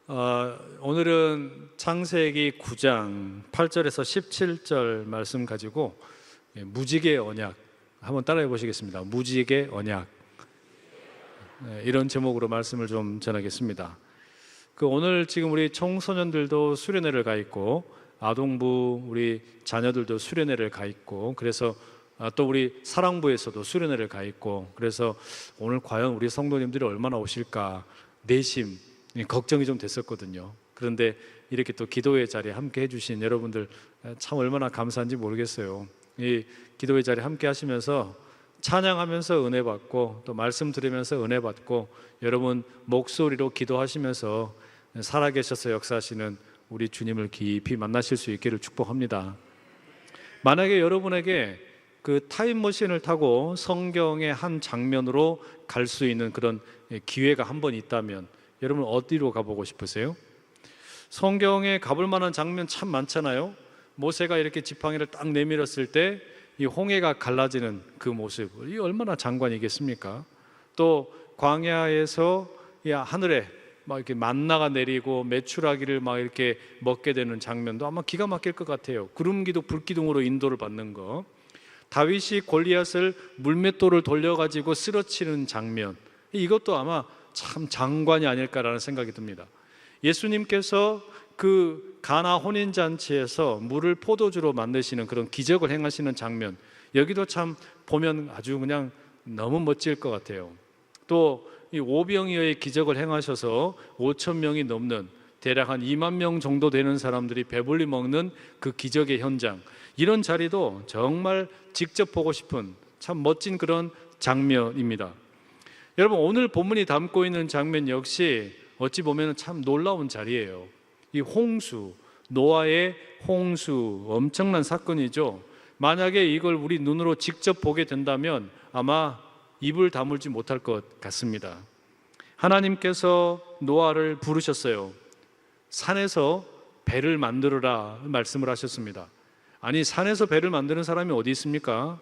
오늘은 창세기 9장 8절에서 17절 말씀 가지고 무지개 언약 한번 따라해 보시겠습니다. 무지개 언약, 이런 제목으로 말씀을 좀 전하겠습니다. 오늘 지금 우리 청소년들도 수련회를 가 있고 아동부 우리 자녀들도 수련회를 가 있고, 그래서 또 우리 사랑부에서도 수련회를 가 있고, 그래서 오늘 과연 우리 성도님들이 얼마나 오실까 내심 걱정이 좀 됐었거든요. 그런데 이렇게 또 기도의 자리에 함께 해주신 여러분들 참 얼마나 감사한지 모르겠어요. 이 기도의 자리에 함께 하시면서 찬양하면서 은혜 받고, 또 말씀 들으면서 은혜 받고, 여러분 목소리로 기도하시면서 살아계셔서 역사하시는 우리 주님을 깊이 만나실 수 있기를 축복합니다. 만약에 여러분에게 그 타임머신을 타고 성경의 한 장면으로 갈 수 있는 그런 기회가 한 번 있다면 여러분 어디로 가보고 싶으세요? 성경에 가볼 만한 장면 참 많잖아요. 모세가 이렇게 지팡이를 딱 내밀었을 때 이 홍해가 갈라지는 그 모습, 이 얼마나 장관이겠습니까? 또 광야에서 이 하늘에 막 이렇게 만나가 내리고 메추라기를 막 이렇게 먹게 되는 장면도 아마 기가 막힐 것 같아요. 구름기둥 불기둥으로 인도를 받는 거, 다윗이 골리앗을 물맷돌을 돌려가지고 쓰러치는 장면, 이것도 아마 참 장관이 아닐까라는 생각이 듭니다. 예수님께서 그 가나 혼인잔치에서 물을 포도주로 만드시는 그런 기적을 행하시는 장면, 여기도 참 보면 아주 그냥 너무 멋질 것 같아요. 또 이 오병이어의 기적을 행하셔서 5천 명이 넘는 대략 한 2만 명 정도 되는 사람들이 배불리 먹는 그 기적의 현장, 이런 자리도 정말 직접 보고 싶은 참 멋진 그런 장면입니다. 여러분, 오늘 본문이 담고 있는 장면 역시 어찌 보면 참 놀라운 자리예요. 이 홍수, 노아의 홍수, 엄청난 사건이죠. 만약에 이걸 우리 눈으로 직접 보게 된다면 아마 입을 다물지 못할 것 같습니다. 하나님께서 노아를 부르셨어요. 산에서 배를 만들어라 말씀을 하셨습니다. 아니, 산에서 배를 만드는 사람이 어디 있습니까?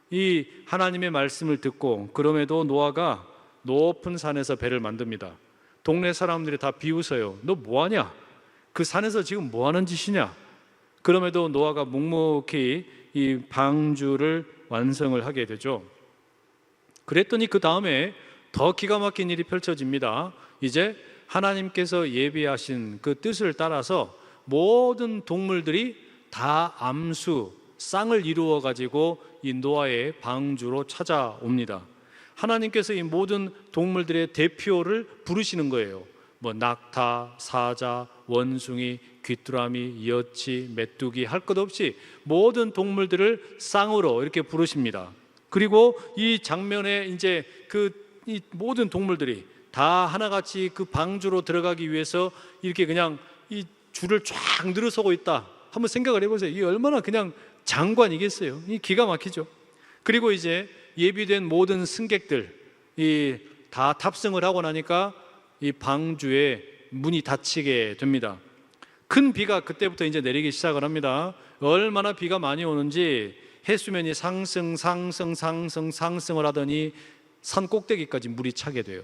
이 하나님의 말씀을 듣고, 그럼에도 노아가 높은 산에서 배를 만듭니다. 동네 사람들이 다 비웃어요. 너 뭐하냐? 그 산에서 지금 뭐하는 짓이냐? 그럼에도 노아가 묵묵히 이 방주를 완성을 하게 되죠. 그랬더니 그 다음에 더 기가 막힌 일이 펼쳐집니다. 이제 하나님께서 예비하신 그 뜻을 따라서 모든 동물들이 다 암수, 쌍을 이루어 가지고 이 노아의 방주로 찾아옵니다. 하나님께서 이 모든 동물들의 대표를 부르시는 거예요. 낙타, 사자, 원숭이, 귀뚜라미, 여치, 메뚜기 할 것 없이 모든 동물들을 쌍으로 이렇게 부르십니다. 그리고 이 장면에 이제 이 모든 동물들이 다 하나같이 그 방주로 들어가기 위해서 이렇게 그냥 이 줄을 쫙 늘어서고 있다. 한번 생각을 해보세요. 이게 얼마나 그냥 장관이겠어요. 이 기가 막히죠. 그리고 이제 예비된 모든 승객들 다 탑승을 하고 나니까 이 방주에 문이 닫히게 됩니다. 큰 비가 그때부터 이제 내리기 시작을 합니다. 얼마나 비가 많이 오는지 해수면이 상승을 하더니 산 꼭대기까지 물이 차게 돼요.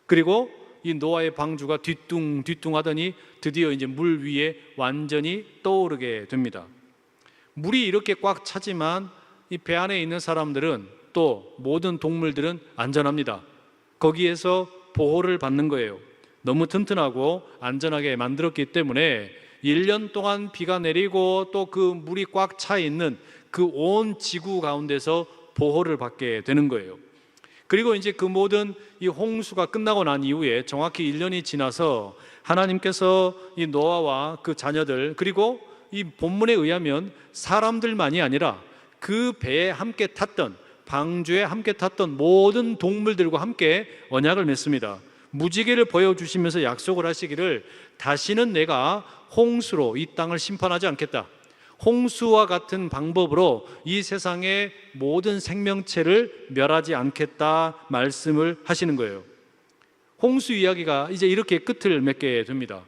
그리고 이 노아의 방주가 뒤뚱 하더니 드디어 이제 물 위에 완전히 떠오르게 됩니다. 물이 이렇게 꽉 차지만 이 배 안에 있는 사람들은, 또 모든 동물들은 안전합니다. 거기에서 보호를 받는 거예요. 너무 튼튼하고 안전하게 만들었기 때문에 1년 동안 비가 내리고 또 그 물이 꽉 차 있는 그 온 지구 가운데서 보호를 받게 되는 거예요. 그리고 이제 그 모든 이 홍수가 끝나고 난 이후에 정확히 1년이 지나서 하나님께서 이 노아와 그 자녀들, 그리고 이 본문에 의하면 사람들만이 아니라 그 배에 함께 탔던, 방주에 함께 탔던 모든 동물들과 함께 언약을 맺습니다. 무지개를 보여주시면서 약속을 하시기를, 다시는 내가 홍수로 이 땅을 심판하지 않겠다. 홍수와 같은 방법으로 이 세상의 모든 생명체를 멸하지 않겠다 말씀을 하시는 거예요. 홍수 이야기가 이제 이렇게 끝을 맺게 됩니다.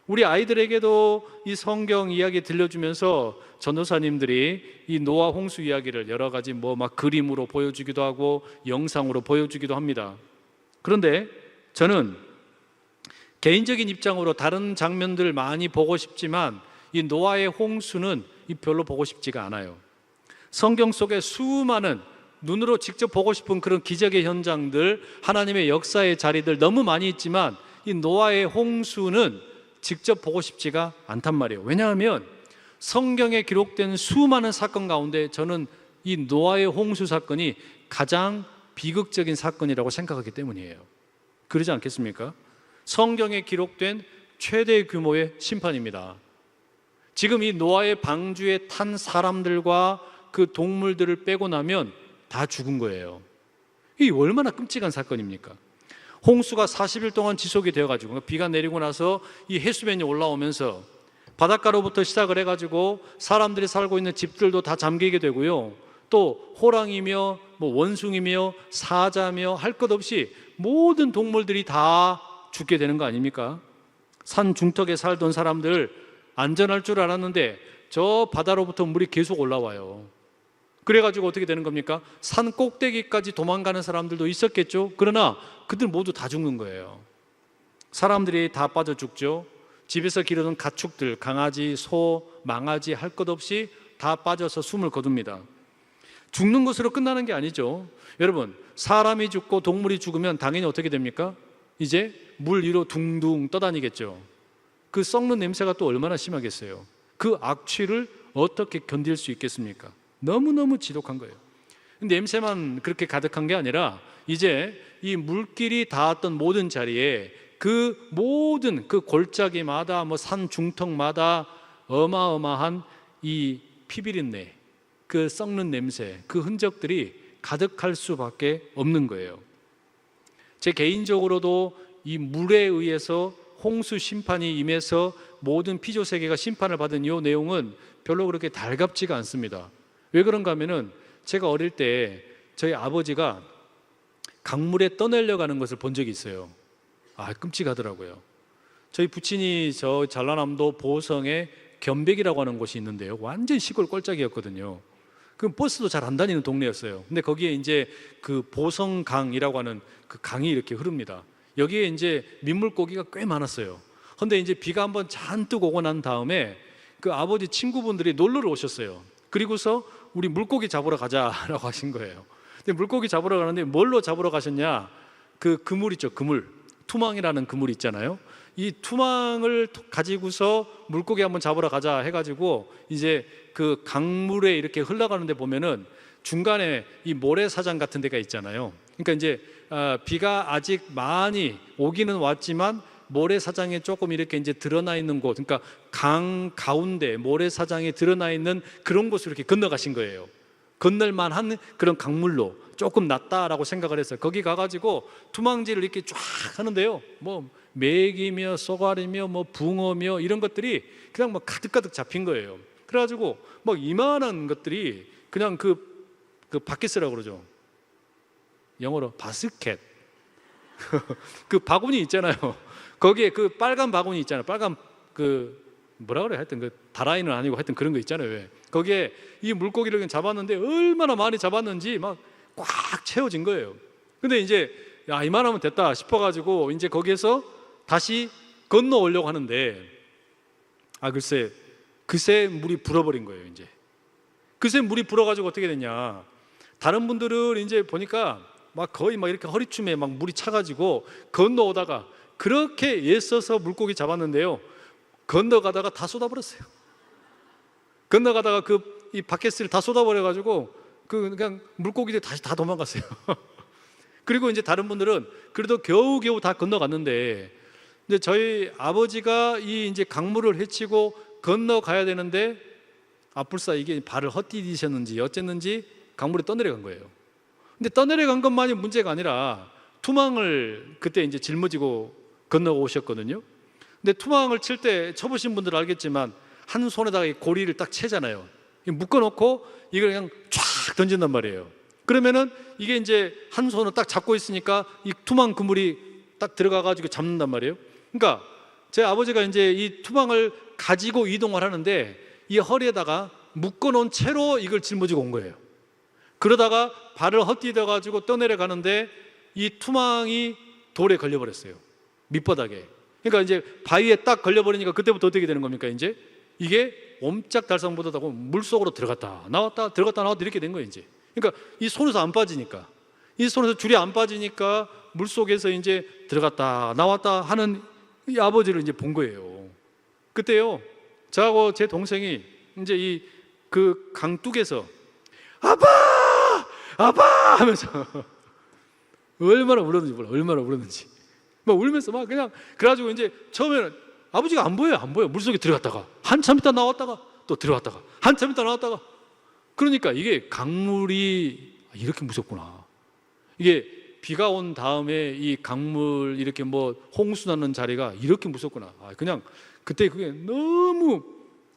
우리 아이들에게도 이 성경 이야기 들려주면서 전도사님들이 이 노아 홍수 이야기를 여러 가지 막 그림으로 보여주기도 하고 영상으로 보여주기도 합니다. 그런데 저는 개인적인 입장으로 다른 장면들 많이 보고 싶지만 이 노아의 홍수는 별로 보고 싶지가 않아요. 성경 속에 수많은 눈으로 직접 보고 싶은 그런 기적의 현장들, 하나님의 역사의 자리들 너무 많이 있지만 이 노아의 홍수는 직접 보고 싶지가 않단 말이에요. 왜냐하면 성경에 기록된 수많은 사건 가운데 저는 이 노아의 홍수 사건이 가장 비극적인 사건이라고 생각하기 때문이에요. 그러지 않겠습니까? 성경에 기록된 최대 규모의 심판입니다. 지금 이 노아의 방주에 탄 사람들과 그 동물들을 빼고 나면 다 죽은 거예요. 이 얼마나 끔찍한 사건입니까? 홍수가 40일 동안 지속이 되어가지고 비가 내리고 나서 이 해수면이 올라오면서 바닷가로부터 시작을 해가지고 사람들이 살고 있는 집들도 다 잠기게 되고요. 또 호랑이며 원숭이며 사자며 할 것 없이 모든 동물들이 다 죽게 되는 거 아닙니까? 산 중턱에 살던 사람들 안전할 줄 알았는데 저 바다로부터 물이 계속 올라와요. 그래가지고 어떻게 되는 겁니까? 산 꼭대기까지 도망가는 사람들도 있었겠죠. 그러나 그들 모두 다 죽는 거예요. 사람들이 다 빠져 죽죠. 집에서 기르던 가축들, 강아지, 소, 망아지 할 것 없이 다 빠져서 숨을 거둡니다. 죽는 것으로 끝나는 게 아니죠. 여러분, 사람이 죽고 동물이 죽으면 당연히 어떻게 됩니까? 이제 물 위로 둥둥 떠다니겠죠. 그 썩는 냄새가 또 얼마나 심하겠어요. 그 악취를 어떻게 견딜 수 있겠습니까? 너무너무 지독한 거예요. 냄새만 그렇게 가득한 게 아니라 이제 이 물길이 닿았던 모든 자리에 그 모든 그 골짜기마다 산 중턱마다 어마어마한 이 피비린내, 그 썩는 냄새, 그 흔적들이 가득할 수밖에 없는 거예요. 제 개인적으로도 이 물에 의해서 홍수 심판이 임해서 모든 피조 세계가 심판을 받은 이 내용은 별로 그렇게 달갑지가 않습니다. 왜 그런가 하면은 제가 어릴 때 저희 아버지가 강물에 떠내려가는 것을 본 적이 있어요. 끔찍하더라고요. 저희 부친이 저 전라남도 보성에 견백이라고 하는 곳이 있는데요. 완전 시골 꼴짝이었거든요. 그 버스도 잘 안 다니는 동네였어요. 근데 거기에 이제 그 보성강이라고 하는 그 강이 이렇게 흐릅니다. 여기에 이제 민물고기가 꽤 많았어요. 근데 이제 비가 한번 잔뜩 오고 난 다음에 그 아버지 친구분들이 놀러 오셨어요. 그리고서 우리 물고기 잡으러 가자라고 하신 거예요. 근데 물고기 잡으러 가는데 뭘로 잡으러 가셨냐? 그 그물 있죠, 그물. 투망이라는 그물 있잖아요. 이 투망을 가지고서 물고기 한번 잡으러 가자 해가지고 이제 그 강물에 이렇게 흘러가는데 보면은 중간에 이 모래사장 같은 데가 있잖아요. 그러니까 이제 비가 아직 많이 오기는 왔지만 모래사장에 조금 이렇게 이제 드러나 있는 곳, 그러니까 강 가운데 모래사장에 드러나 있는 그런 곳으로 이렇게 건너가신 거예요. 건널만한 그런 강물로 조금 낫다라고 생각을 했어요. 거기 가가지고 투망질을 이렇게 쫙 하는데요. 메기며 쏘가리며 붕어며 이런 것들이 그냥 가득가득 잡힌 거예요. 그래가지고 이만한 것들이 그냥 그 바켓이라고 그러죠. 영어로 바스켓. 그 바구니 있잖아요. 거기에 그 빨간 바구니 있잖아요. 빨간 뭐라 그래? 하여튼 그 다라이는 아니고 하여튼 그런 거 있잖아요. 왜? 거기에 이 물고기를 잡았는데 얼마나 많이 잡았는지 꽉 채워진 거예요. 근데 이제 이만하면 됐다 싶어가지고 이제 거기에서 다시 건너오려고 하는데 그새 물이 불어버린 거예요. 이제 그새 물이 불어가지고 어떻게 됐냐? 다른 분들은 이제 보니까 거의 이렇게 허리춤에 물이 차가지고 건너오다가 그렇게 애써서 물고기 잡았는데요. 건너가다가 다 쏟아버렸어요. 건너가다가 이 바켓을 다 쏟아버려가지고 그냥 물고기들 다시 다 도망갔어요. 그리고 이제 다른 분들은 그래도 겨우겨우 다 건너갔는데 이제 저희 아버지가 이 이제 강물을 헤치고 건너가야 되는데 불사 이게 발을 헛디디셨는지 어쨌는지 강물에 떠내려간 거예요. 근데 떠내려간 것만이 문제가 아니라 투망을 그때 이제 짊어지고 건너오셨거든요. 근데 투망을 칠 때 쳐보신 분들은 알겠지만 한 손에다가 이 고리를 딱 채잖아요. 묶어놓고 이걸 그냥 쫙 던진단 말이에요. 그러면은 이게 이제 한 손으로 딱 잡고 있으니까 이 투망 그물이 딱 들어가가지고 잡는단 말이에요. 그러니까 제 아버지가 이제 이 투망을 가지고 이동을 하는데 이 허리에다가 묶어놓은 채로 이걸 짊어지고 온 거예요. 그러다가 발을 헛디뎌가지고 떠내려가는데 이 투망이 돌에 걸려버렸어요. 밑바닥에. 그러니까 이제 바위에 딱 걸려버리니까 그때부터 어떻게 되는 겁니까? 이제 이게 옴짝달싹 못하다고 물속으로 들어갔다 나왔다 들어갔다 나왔다 이렇게 된 거예요. 이제 그러니까 이 손에서 안 빠지니까, 이 손에서 줄이 안 빠지니까 물속에서 이제 들어갔다 나왔다 하는 이 아버지를 이제 본 거예요. 그때요, 저하고 제 동생이 이제 이 그 강둑에서 아빠 아빠 하면서 얼마나 울었는지 몰라. 얼마나 울었는지 막 울면서 막 그냥 그래가지고 이제 처음에는 아버지가 안 보여요. 안 보여. 물속에 들어갔다가 한참 있다 나왔다가 또 들어갔다가 한참 있다 나왔다가. 그러니까 이게 강물이 이렇게 무섭구나. 이게 비가 온 다음에 이 강물 이렇게 뭐 홍수 나는 자리가 이렇게 무섭구나. 그냥 그때 그게 너무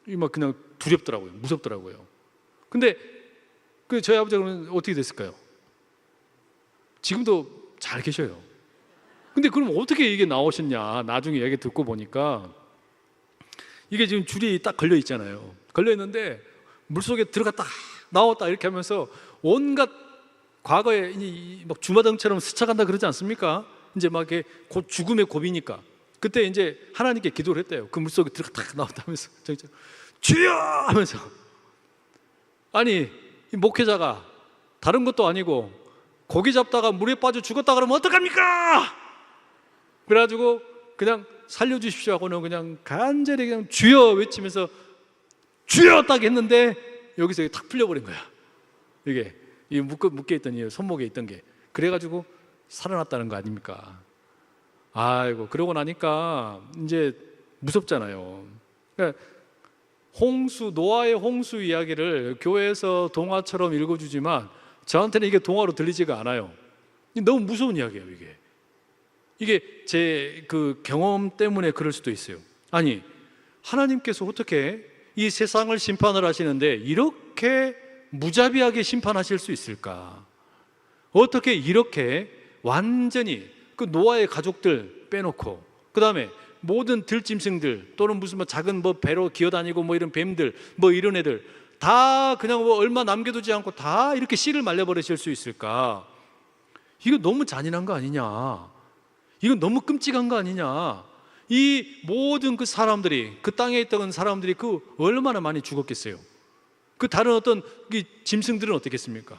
막 그냥 두렵더라고요. 무섭더라고요. 근데 그 저희 아버지가 그러면 어떻게 됐을까요? 지금도 잘 계셔요. 근데 그럼 어떻게 이게 나오셨냐? 나중에 얘기 듣고 보니까 이게 지금 줄이 딱 걸려 있잖아요. 걸려 있는데 물속에 들어갔다 나왔다 이렇게 하면서 온갖 과거에 막 주마등처럼 스쳐간다 그러지 않습니까? 이제 막 이렇게 곧 죽음의 고비니까 그때 이제 하나님께 기도를 했대요. 그 물속에 들어갔다 나왔다 하면서 주여 하면서. 아니 이 목회자가 다른 것도 아니고 고기 잡다가 물에 빠져 죽었다 그러면 어떡합니까? 그래가지고 그냥 살려주십시오 하고는 그냥 간절히 그냥 주여 외치면서 주여 딱 했는데 여기서 이게 탁 풀려버린 거야. 이게 이 묶여있던 이 손목에 있던 게. 그래가지고 살아났다는 거 아닙니까? 아이고, 그러고 나니까 이제 무섭잖아요. 그러니까 노아의 홍수 이야기를 교회에서 동화처럼 읽어주지만 저한테는 이게 동화로 들리지가 않아요. 너무 무서운 이야기예요. 이게 제 그 경험 때문에 그럴 수도 있어요. 아니, 하나님께서 어떻게 이 세상을 심판을 하시는데 이렇게 무자비하게 심판하실 수 있을까? 어떻게 이렇게 완전히 그 노아의 가족들 빼놓고, 그 다음에 모든 들짐승들 또는 무슨 뭐 작은 뭐 배로 기어다니고 뭐 이런 뱀들 뭐 이런 애들 다 그냥 뭐 얼마 남겨두지 않고 다 이렇게 씨를 말려버리실 수 있을까? 이거 너무 잔인한 거 아니냐? 이건 너무 끔찍한 거 아니냐? 이 모든 그 사람들이, 그 땅에 있던 사람들이 그 얼마나 많이 죽었겠어요? 그 다른 어떤 이 짐승들은 어떻겠습니까?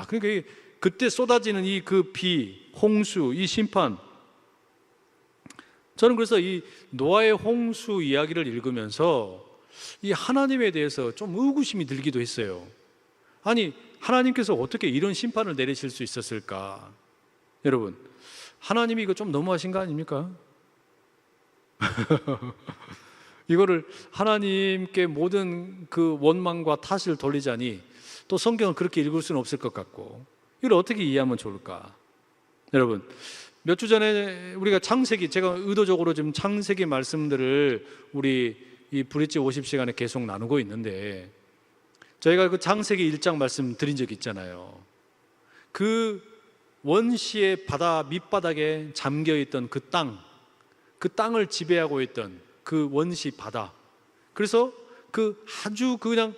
그러니까 그때 쏟아지는 이 그 비, 홍수, 이 심판. 저는 그래서 이 노아의 홍수 이야기를 읽으면서 이 하나님에 대해서 좀 의구심이 들기도 했어요. 아니, 하나님께서 어떻게 이런 심판을 내리실 수 있었을까? 여러분, 하나님이 이거 좀 너무하신 거 아닙니까? 이거를 하나님께 모든 그 원망과 탓을 돌리자니 또 성경을 그렇게 읽을 수는 없을 것 같고, 이걸 어떻게 이해하면 좋을까? 여러분, 몇 주 전에 우리가 창세기, 제가 의도적으로 지금 창세기 말씀들을 우리 이 브릿지 50시간에 계속 나누고 있는데, 저희가 그 창세기 1장 말씀 드린 적 있잖아요. 그 원시의 바다 밑바닥에 잠겨있던 그 땅을 지배하고 있던 그 원시 바다. 그래서 그 아주 그냥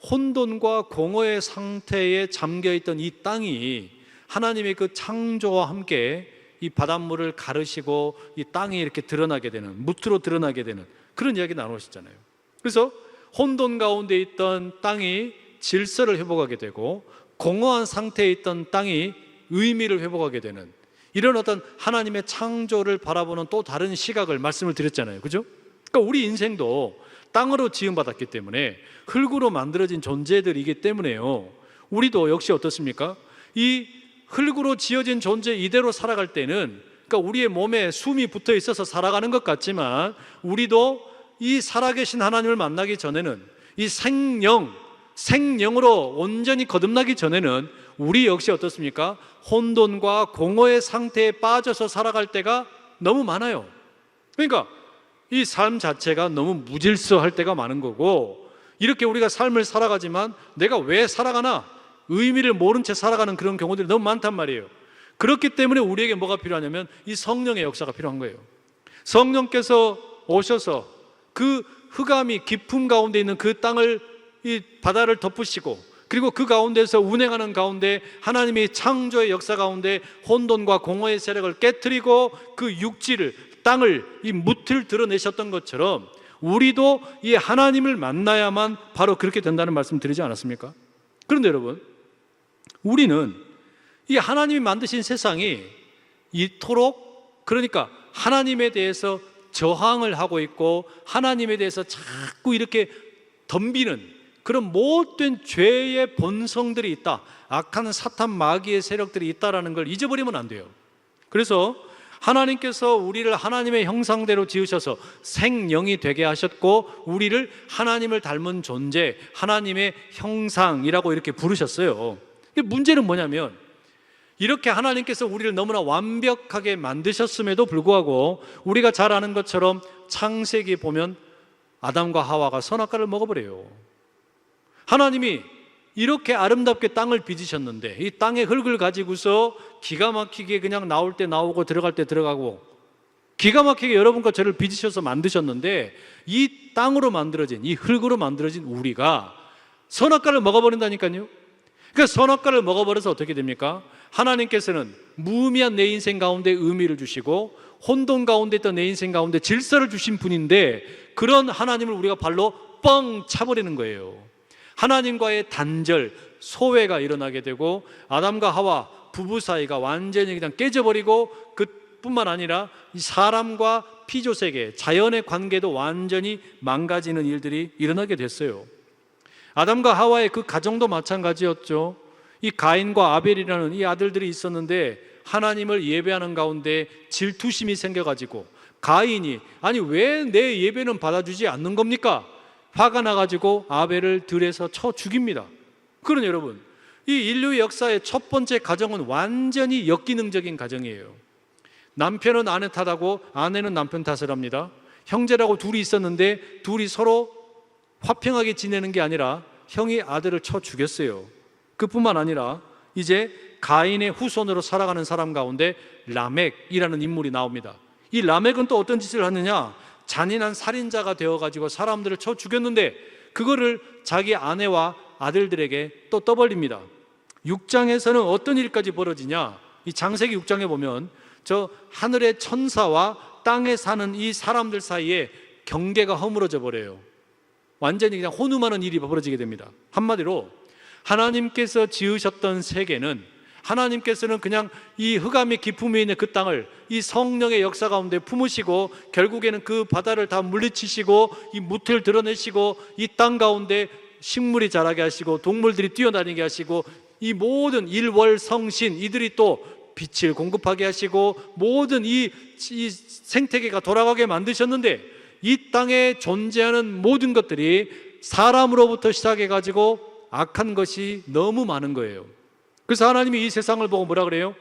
혼돈과 공허의 상태에 잠겨있던 이 땅이 하나님의 그 창조와 함께 이 바닷물을 가르시고 이 땅이 이렇게 드러나게 되는, 무트로 드러나게 되는 그런 이야기 나누시잖아요. 그래서 혼돈 가운데 있던 땅이 질서를 회복하게 되고 공허한 상태에 있던 땅이 의미를 회복하게 되는 이런 어떤 하나님의 창조를 바라보는 또 다른 시각을 말씀을 드렸잖아요. 그죠? 그러니까 우리 인생도 땅으로 지음받았기 때문에, 흙으로 만들어진 존재들이기 때문에요, 우리도 역시 어떻습니까? 이 흙으로 지어진 존재 이대로 살아갈 때는, 그러니까 우리의 몸에 숨이 붙어 있어서 살아가는 것 같지만, 우리도 이 살아계신 하나님을 만나기 전에는, 이 생령으로 온전히 거듭나기 전에는 우리 역시 어떻습니까? 혼돈과 공허의 상태에 빠져서 살아갈 때가 너무 많아요. 그러니까 이 삶 자체가 너무 무질서할 때가 많은 거고, 이렇게 우리가 삶을 살아가지만 내가 왜 살아가나 의미를 모른 채 살아가는 그런 경우들이 너무 많단 말이에요. 그렇기 때문에 우리에게 뭐가 필요하냐면 이 성령의 역사가 필요한 거예요. 성령께서 오셔서 그 흑암이 깊음 가운데 있는 그 땅을, 이 바다를 덮으시고 그리고 그 가운데서 운행하는 가운데 하나님이 창조의 역사 가운데 혼돈과 공허의 세력을 깨트리고 그 육지를, 땅을, 이 무틀 드러내셨던 것처럼 우리도 이 하나님을 만나야만 바로 그렇게 된다는 말씀 드리지 않았습니까? 그런데 여러분, 우리는 이 하나님이 만드신 세상이 이토록, 그러니까 하나님에 대해서 저항을 하고 있고 하나님에 대해서 자꾸 이렇게 덤비는 그런 못된 죄의 본성들이 있다, 악한 사탄 마귀의 세력들이 있다라는 걸 잊어버리면 안 돼요. 그래서 하나님께서 우리를 하나님의 형상대로 지으셔서 생명이 되게 하셨고 우리를 하나님을 닮은 존재, 하나님의 형상이라고 이렇게 부르셨어요. 문제는 뭐냐면 이렇게 하나님께서 우리를 너무나 완벽하게 만드셨음에도 불구하고 우리가 잘 아는 것처럼 창세기 보면 아담과 하와가 선악과를 먹어버려요. 하나님이 이렇게 아름답게 땅을 빚으셨는데 이 땅의 흙을 가지고서 기가 막히게 그냥 나올 때 나오고 들어갈 때 들어가고 기가 막히게 여러분과 저를 빚으셔서 만드셨는데 이 땅으로 만들어진, 이 흙으로 만들어진 우리가 선악과를 먹어버린다니까요. 그러니까 선악과를 먹어버려서 어떻게 됩니까? 하나님께서는 무의미한 내 인생 가운데 의미를 주시고 혼돈 가운데 있던 내 인생 가운데 질서를 주신 분인데 그런 하나님을 우리가 발로 뻥 차버리는 거예요. 하나님과의 단절, 소외가 일어나게 되고 아담과 하와 부부 사이가 완전히 그냥 깨져버리고 그뿐만 아니라 이 사람과 피조세계, 자연의 관계도 완전히 망가지는 일들이 일어나게 됐어요. 아담과 하와의 그 가정도 마찬가지였죠. 이 가인과 아벨이라는 이 아들들이 있었는데 하나님을 예배하는 가운데 질투심이 생겨가지고 가인이 아니 왜 내 예배는 받아주지 않는 겁니까? 화가 나가지고 아벨을 들에서 쳐 죽입니다. 그러니 여러분, 이 인류 역사의 첫 번째 가정은 완전히 역기능적인 가정이에요. 남편은 아내 탓하고 아내는 남편 탓을 합니다. 형제라고 둘이 있었는데 둘이 서로 화평하게 지내는 게 아니라 형이 아들을 쳐 죽였어요. 그뿐만 아니라 이제 가인의 후손으로 살아가는 사람 가운데 라멕이라는 인물이 나옵니다. 이 라멕은 또 어떤 짓을 하느냐? 잔인한 살인자가 되어가지고 사람들을 쳐 죽였는데 그거를 자기 아내와 아들들에게 또 떠벌립니다. 6장에서는 어떤 일까지 벌어지냐? 이 창세기 6장에 보면 저 하늘의 천사와 땅에 사는 이 사람들 사이에 경계가 허물어져 버려요. 완전히 그냥 혼음하는 일이 벌어지게 됩니다. 한마디로 하나님께서 지으셨던 세계는 하나님께서는 그냥 이 흑암의 기품에 있는 그 땅을 이 성령의 역사 가운데 품으시고 결국에는 그 바다를 다 물리치시고 이 무틀 드러내시고 이 땅 가운데 식물이 자라게 하시고 동물들이 뛰어다니게 하시고 이 모든 일월성신 이들이 또 빛을 공급하게 하시고 모든 이 생태계가 돌아가게 만드셨는데 이 땅에 존재하는 모든 것들이 사람으로부터 시작해가지고 악한 것이 너무 많은 거예요. 그래서 하나님이 이 세상을 보고 뭐라 그래요?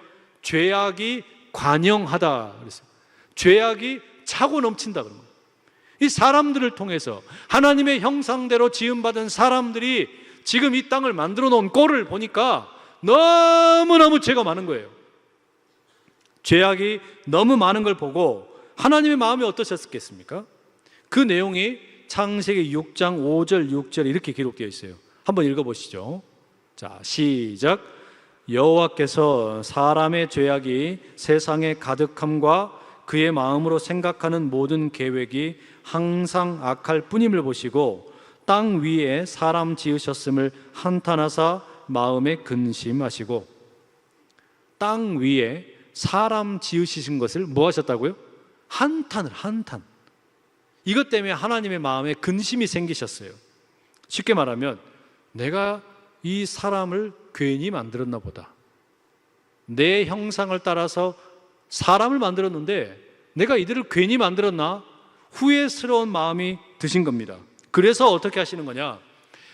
죄악이 관영하다 그랬어요. 죄악이 차고 넘친다 그런 거예요. 이 사람들을 통해서 하나님의 형상대로 지음받은 사람들이 지금 이 땅을 만들어 놓은 꼴을 보니까 너무너무 죄가 많은 거예요. 죄악이 너무 많은 걸 보고 하나님의 마음이 어떠셨겠습니까? 그 내용이 창세기 6장 5절 6절에 이렇게 기록되어 있어요. 한번 읽어보시죠. 자, 시작. 여호와께서 사람의 죄악이 세상에 가득함과 그의 마음으로 생각하는 모든 계획이 항상 악할 뿐임을 보시고 땅 위에 사람 지으셨음을 한탄하사 마음에 근심하시고. 땅 위에 사람 지으신 것을 뭐 하셨다고요? 한탄. 이것 때문에 하나님의 마음에 근심이 생기셨어요. 쉽게 말하면 내가 이 사람을 괜히 만들었나 보다. 내 형상을 따라서 사람을 만들었는데 내가 이들을 괜히 만들었나? 후회스러운 마음이 드신 겁니다. 그래서 어떻게 하시는 거냐?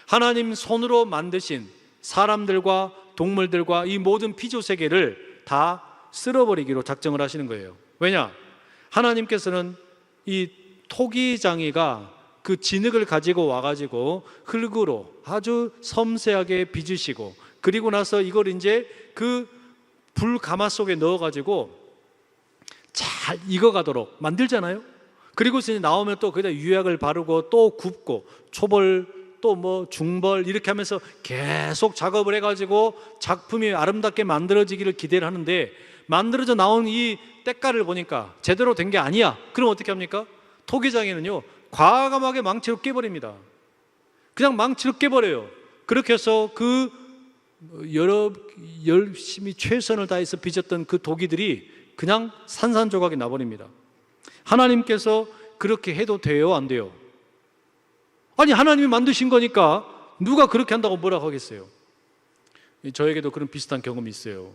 하나님 손으로 만드신 사람들과 동물들과 이 모든 피조세계를 다 쓸어버리기로 작정을 하시는 거예요. 왜냐? 하나님께서는 이 토기장이가 그 진흙을 가지고 와가지고 흙으로 아주 섬세하게 빚으시고 그리고 나서 이걸 이제 그 불가마 속에 넣어가지고 잘 익어가도록 만들잖아요. 그리고 이제 나오면 또 거기다 유약을 바르고 또 굽고 초벌 또 뭐 중벌 이렇게 하면서 계속 작업을 해가지고 작품이 아름답게 만들어지기를 기대를 하는데, 만들어져 나온 이 때깔을 보니까 제대로 된 게 아니야. 그럼 어떻게 합니까? 토기장에는요, 과감하게 망치로 깨버립니다. 그냥 망치로 깨버려요. 그렇게 해서 그 열심히 최선을 다해서 빚었던 그 도기들이 그냥 산산조각이 나버립니다. 하나님께서 그렇게 해도 돼요, 안 돼요? 아니, 하나님이 만드신 거니까 누가 그렇게 한다고 뭐라고 하겠어요? 저에게도 그런 비슷한 경험이 있어요.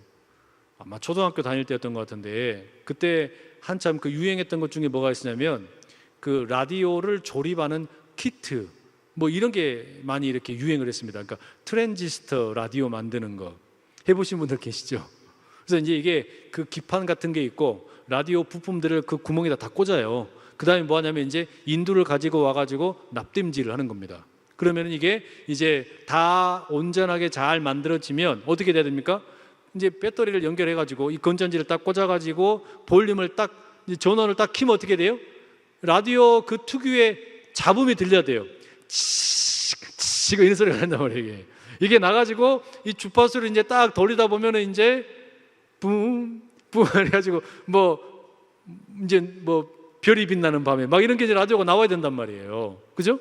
아마 초등학교 다닐 때였던 것 같은데, 그때 한참 그 유행했던 것 중에 뭐가 있었냐면, 그 라디오를 조립하는 키트, 뭐 이런 게 많이 이렇게 유행을 했습니다. 그러니까 트랜지스터 라디오 만드는 거 해보신 분들 계시죠? 그래서 이제 이게 그 기판 같은 게 있고 라디오 부품들을 그 구멍에다 다 꽂아요. 그 다음에 뭐 하냐면 이제 인두를 가지고 와가지고 납땜질을 하는 겁니다. 그러면 이게 이제 다 온전하게 잘 만들어지면 어떻게 돼야 됩니까? 이제 배터리를 연결해가지고 이 건전지를 딱 꽂아가지고 볼륨을 딱, 전원을 딱 키면 어떻게 돼요? 라디오 그 특유의 잡음이 들려야 돼요. 치고 이런 소리가 난단 말이에요. 이게 나가지고 이 주파수를 이제 딱 돌리다 보면은 이제 붐 해가지고 뭐 이제 뭐 별이 빛나는 밤에 막 이런 게 이제 라디오가 나와야 된단 말이에요. 그죠?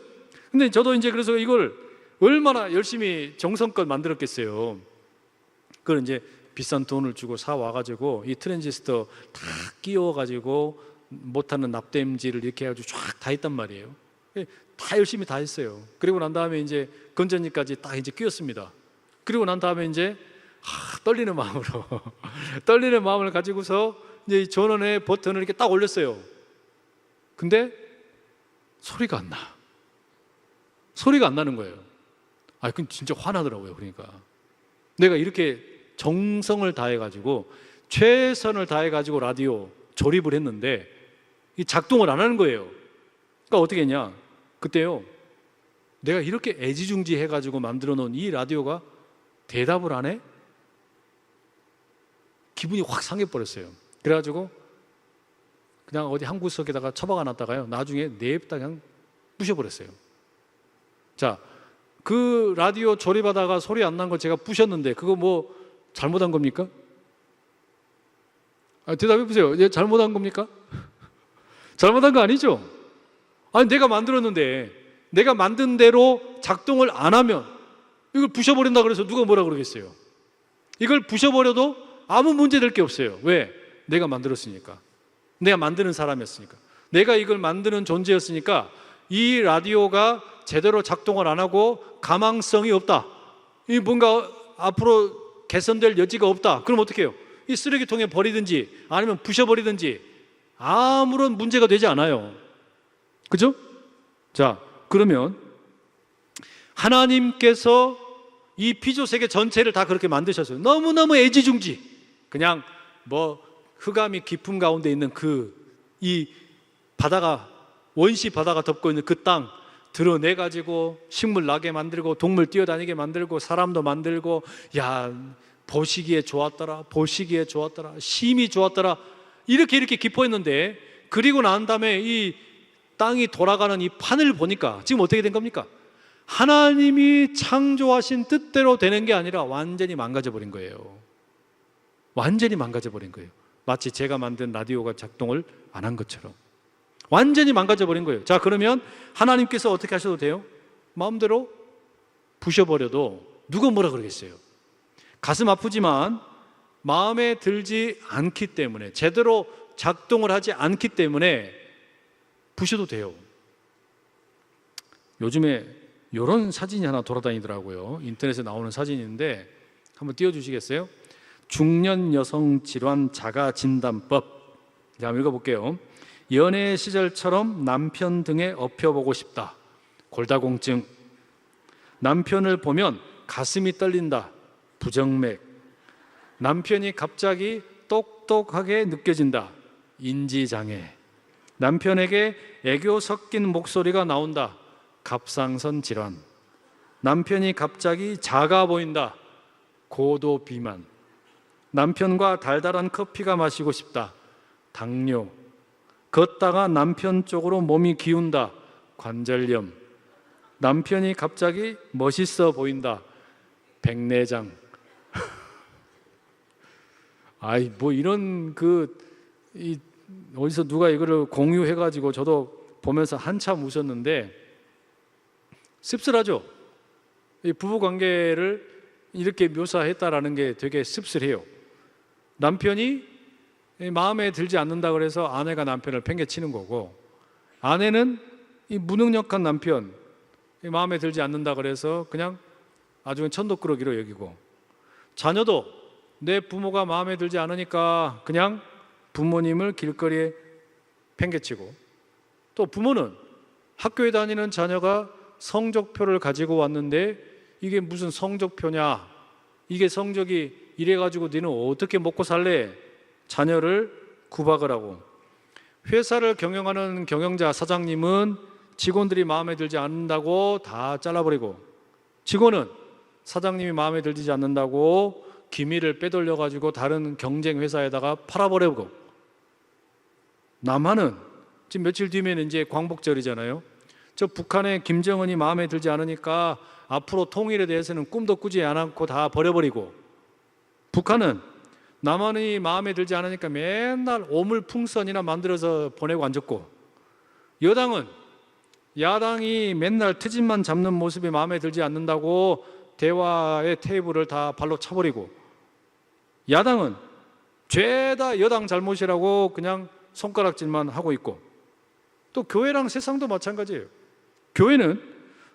근데 저도 이제 그래서 이걸 얼마나 열심히 정성껏 만들었겠어요. 그걸 이제 비싼 돈을 주고 사 와가지고 이 트랜지스터 다 끼워가지고 못하는 납땜질을 이렇게 해가지고 쫙 다 했단 말이에요. 다 열심히 다 했어요. 그리고 난 다음에 이제 건전지까지 딱 이제 끼웠습니다. 그리고 난 다음에 이제 떨리는 마음으로 떨리는 마음을 가지고서 이제 전원의 버튼을 이렇게 딱 올렸어요. 근데 소리가 안 나. 소리가 안 나는 거예요. 그건 진짜 화나더라고요. 그러니까 내가 이렇게 정성을 다해가지고 최선을 다해가지고 라디오 조립을 했는데 이 작동을 안 하는 거예요. 그러니까 어떻게 했냐? 그때요, 내가 이렇게 애지중지 해가지고 만들어 놓은 이 라디오가 대답을 안 해? 기분이 확 상해버렸어요. 그래가지고 그냥 어디 한 구석에다가 처박아 놨다가요, 나중에 냅다 그냥 부셔버렸어요. 자, 그 라디오 조립하다가 소리 안 난 거 제가 부셨는데 그거 뭐 잘못한 겁니까? 대답해 보세요. 얘 잘못한 겁니까? 잘못한 거 아니죠? 아니, 내가 만들었는데 내가 만든 대로 작동을 안 하면 이걸 부셔버린다 그래서 누가 뭐라 그러겠어요? 이걸 부셔버려도 아무 문제 될 게 없어요. 왜? 내가 만들었으니까. 내가 만드는 사람이었으니까. 내가 이걸 만드는 존재였으니까 이 라디오가 제대로 작동을 안 하고 가망성이 없다, 이 뭔가 앞으로 개선될 여지가 없다. 그럼 어떻게 해요? 이 쓰레기통에 버리든지 아니면 부셔버리든지 아무런 문제가 되지 않아요. 그죠? 자, 그러면 하나님께서 이 피조세계 전체를 다 그렇게 만드셨어요. 너무너무 애지중지. 그냥 뭐 흑암이 깊은 가운데 있는 이 바다가, 원시 바다가 덮고 있는 그 땅 드러내가지고 식물 나게 만들고 동물 뛰어다니게 만들고 사람도 만들고, 야, 보시기에 좋았더라, 보시기에 좋았더라, 심히 좋았더라, 이렇게 기뻐했는데, 그리고 난 다음에 이 땅이 돌아가는 이 판을 보니까 지금 어떻게 된 겁니까? 하나님이 창조하신 뜻대로 되는 게 아니라 완전히 망가져 버린 거예요. 완전히 망가져 버린 거예요. 마치 제가 만든 라디오가 작동을 안 한 것처럼 완전히 망가져 버린 거예요. 자, 그러면 하나님께서 어떻게 하셔도 돼요? 마음대로 부셔버려도 누가 뭐라 그러겠어요? 가슴 아프지만 마음에 들지 않기 때문에, 제대로 작동을 하지 않기 때문에 부셔도 돼요. 요즘에 이런 사진이 하나 돌아다니더라고요. 인터넷에 나오는 사진인데 한번 띄워주시겠어요? 중년 여성 질환 자가 진단법. 자, 한번 읽어볼게요. 연애 시절처럼 남편 등에 업혀보고 싶다. 골다공증. 남편을 보면 가슴이 떨린다. 부정맥. 남편이 갑자기 똑똑하게 느껴진다. 인지장애. 남편에게 애교 섞인 목소리가 나온다. 갑상선 질환. 남편이 갑자기 작아 보인다. 고도 비만. 남편과 달달한 커피가 마시고 싶다. 당뇨. 걷다가 남편 쪽으로 몸이 기운다. 관절염. 남편이 갑자기 멋있어 보인다. 백내장. 아이, 뭐 이런 어디서 누가 이거를 공유해가지고 저도 보면서 한참 웃었는데 씁쓸하죠. 이 부부 관계를 이렇게 묘사했다라는 게 되게 씁쓸해요. 남편이 마음에 들지 않는다 그래서 아내가 남편을 팽개치는 거고, 아내는 이 무능력한 남편 마음에 들지 않는다 그래서 그냥 아주 천덕꾸러기로 여기고, 자녀도 내 부모가 마음에 들지 않으니까 그냥 부모님을 길거리에 팽개치고, 또 부모는 학교에 다니는 자녀가 성적표를 가지고 왔는데 이게 무슨 성적표냐, 이게 성적이 이래가지고 너는 어떻게 먹고 살래? 자녀를 구박을 하고, 회사를 경영하는 경영자 사장님은 직원들이 마음에 들지 않는다고 다 잘라버리고, 직원은 사장님이 마음에 들지 않는다고 기밀을 빼돌려가지고 다른 경쟁 회사에다가 팔아버리고, 남한은 지금 며칠 뒤면 이제 광복절이잖아요. 저 북한의 김정은이 마음에 들지 않으니까 앞으로 통일에 대해서는 꿈도 꾸지 않고 다 버려버리고, 북한은 남한이 마음에 들지 않으니까 맨날 오물풍선이나 만들어서 보내고 앉았고, 여당은 야당이 맨날 트집만 잡는 모습이 마음에 들지 않는다고 대화의 테이블을 다 발로 차버리고, 야당은 죄다 여당 잘못이라고 그냥 손가락질만 하고 있고, 또 교회랑 세상도 마찬가지예요. 교회는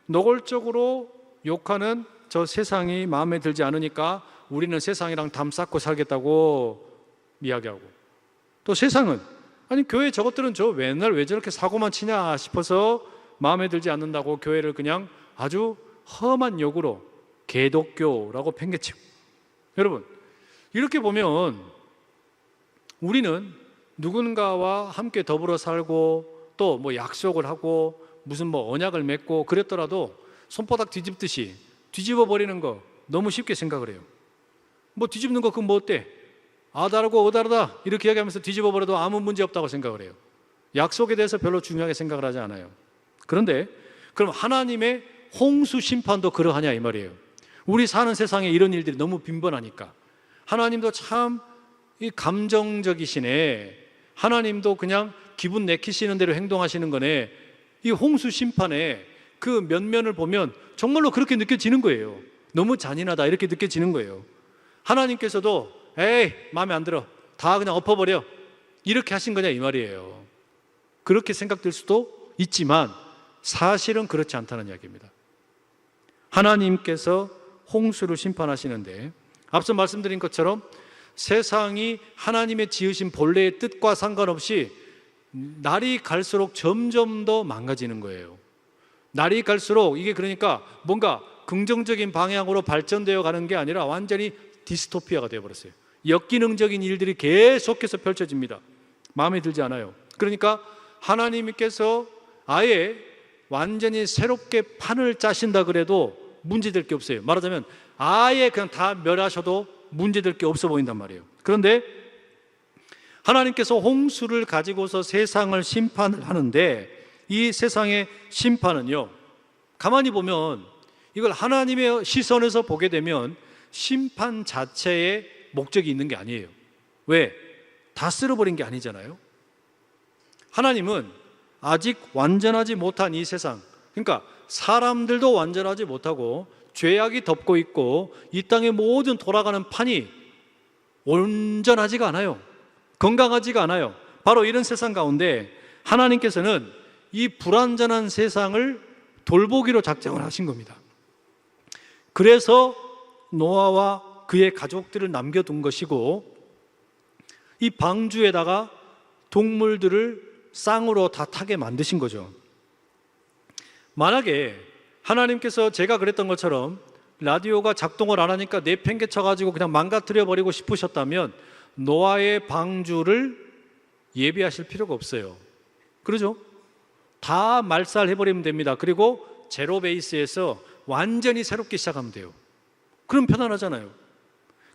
노골적으로 욕하는 저 세상이 마음에 들지 않으니까 우리는 세상이랑 담 쌓고 살겠다고 이야기하고, 또 세상은 아니 교회 저것들은 저 맨날 왜 저렇게 사고만 치냐 싶어서 마음에 들지 않는다고 교회를 그냥 아주 험한 욕으로 개독교라고 팽개치고. 여러분, 이렇게 보면 우리는 누군가와 함께 더불어 살고 또 뭐 약속을 하고 무슨 뭐 언약을 맺고 그랬더라도 손바닥 뒤집듯이 뒤집어 버리는 거 너무 쉽게 생각을 해요. 뭐 뒤집는 거 그건 뭐 어때? 아다르고 어다르다 이렇게 이야기하면서 뒤집어 버려도 아무 문제 없다고 생각을 해요. 약속에 대해서 별로 중요하게 생각을 하지 않아요. 그런데 그럼 하나님의 홍수 심판도 그러하냐 이 말이에요. 우리 사는 세상에 이런 일들이 너무 빈번하니까 하나님도 참 이 감정적이시네, 하나님도 그냥 기분 내키시는 대로 행동하시는 거네, 이 홍수 심판의 그 면면을 보면 정말로 그렇게 느껴지는 거예요. 너무 잔인하다 이렇게 느껴지는 거예요. 하나님께서도 에이 마음에 안 들어 다 그냥 엎어버려 이렇게 하신 거냐 이 말이에요. 그렇게 생각될 수도 있지만 사실은 그렇지 않다는 이야기입니다. 하나님께서 홍수를 심판하시는데 앞서 말씀드린 것처럼 세상이 하나님의 지으신 본래의 뜻과 상관없이 날이 갈수록 점점 더 망가지는 거예요. 날이 갈수록 이게 그러니까 뭔가 긍정적인 방향으로 발전되어 가는 게 아니라 완전히 디스토피아가 되어버렸어요. 역기능적인 일들이 계속해서 펼쳐집니다. 마음에 들지 않아요. 그러니까 하나님께서 아예 완전히 새롭게 판을 짜신다 그래도 문제될 게 없어요. 말하자면 아예 그냥 다 멸하셔도 문제될 게 없어 보인단 말이에요. 그런데 하나님께서 홍수를 가지고서 세상을 심판을 하는데 이 세상의 심판은요, 가만히 보면 이걸 하나님의 시선에서 보게 되면 심판 자체에 목적이 있는 게 아니에요. 왜? 다 쓸어버린 게 아니잖아요. 하나님은 아직 완전하지 못한 이 세상, 그러니까 사람들도 완전하지 못하고 죄악이 덮고 있고 이 땅의 모든 돌아가는 판이 온전하지가 않아요. 건강하지가 않아요. 바로 이런 세상 가운데 하나님께서는 이 불완전한 세상을 돌보기로 작정을 하신 겁니다. 그래서 노아와 그의 가족들을 남겨둔 것이고, 이 방주에다가 동물들을 쌍으로 다 타게 만드신 거죠. 만약에 하나님께서 제가 그랬던 것처럼 라디오가 작동을 안 하니까 내팽개쳐가지고 그냥 망가뜨려 버리고 싶으셨다면 노아의 방주를 예비하실 필요가 없어요. 그러죠? 다 말살해버리면 됩니다. 그리고 제로 베이스에서 완전히 새롭게 시작하면 돼요. 그럼 편안하잖아요.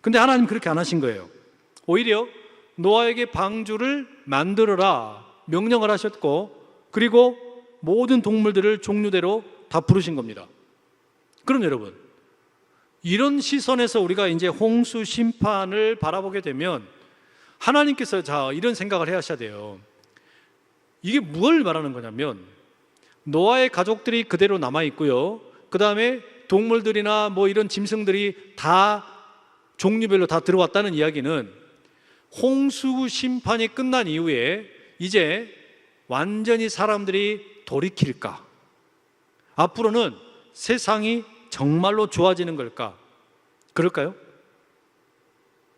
근데 하나님 그렇게 안 하신 거예요. 오히려 노아에게 방주를 만들어라 명령을 하셨고, 그리고 모든 동물들을 종류대로 다 부르신 겁니다. 그럼 여러분, 이런 시선에서 우리가 이제 홍수 심판을 바라보게 되면 하나님께서 이런 생각을 해야 하셔야 돼요. 이게 뭘 말하는 거냐면 노아의 가족들이 그대로 남아 있고요. 그 다음에 동물들이나 뭐 이런 짐승들이 다 종류별로 다 들어왔다는 이야기는 홍수 심판이 끝난 이후에 이제 완전히 사람들이 돌이킬까? 앞으로는 세상이 정말로 좋아지는 걸까? 그럴까요?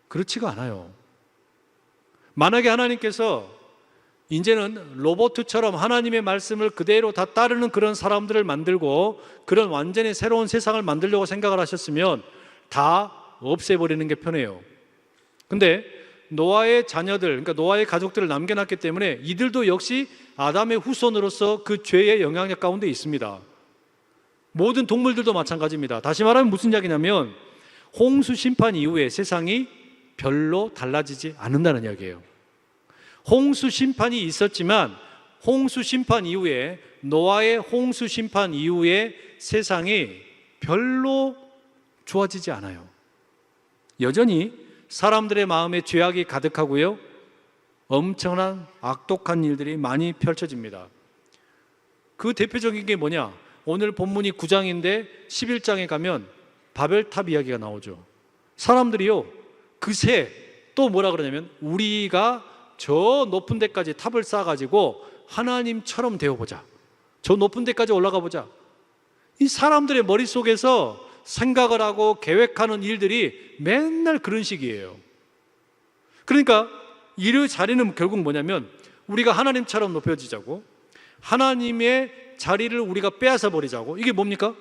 그렇지가 않아요. 만약에 하나님께서 이제는 로봇처럼 하나님의 말씀을 그대로 다 따르는 그런 사람들을 만들고 그런 완전히 새로운 세상을 만들려고 생각을 하셨으면 다 없애버리는 게 편해요. 근데 노아의 자녀들, 그러니까 노아의 가족들을 남겨놨기 때문에 이들도 역시 아담의 후손으로서 그 죄의 영향력 가운데 있습니다. 모든 동물들도 마찬가지입니다. 다시 말하면 무슨 이야기냐면 홍수 심판 이후에 세상이 별로 달라지지 않는다는 이야기예요. 홍수 심판이 있었지만 홍수 심판 이후에 노아의 홍수 심판 이후에 세상이 별로 좋아지지 않아요. 여전히 사람들의 마음에 죄악이 가득하고요, 엄청난 악독한 일들이 많이 펼쳐집니다. 그 대표적인 게 뭐냐? 오늘 본문이 9장인데 11장에 가면 바벨탑 이야기가 나오죠. 사람들이요, 그새 또 뭐라 그러냐면 우리가 저 높은 데까지 탑을 쌓아가지고 하나님처럼 되어보자, 저 높은 데까지 올라가 보자. 이 사람들의 머릿속에서 생각을 하고 계획하는 일들이 맨날 그런 식이에요. 그러니까 이 자리는 결국 뭐냐면 우리가 하나님처럼 높여지자고, 하나님의 자리를 우리가 빼앗아 버리자고. 이게 뭡니까?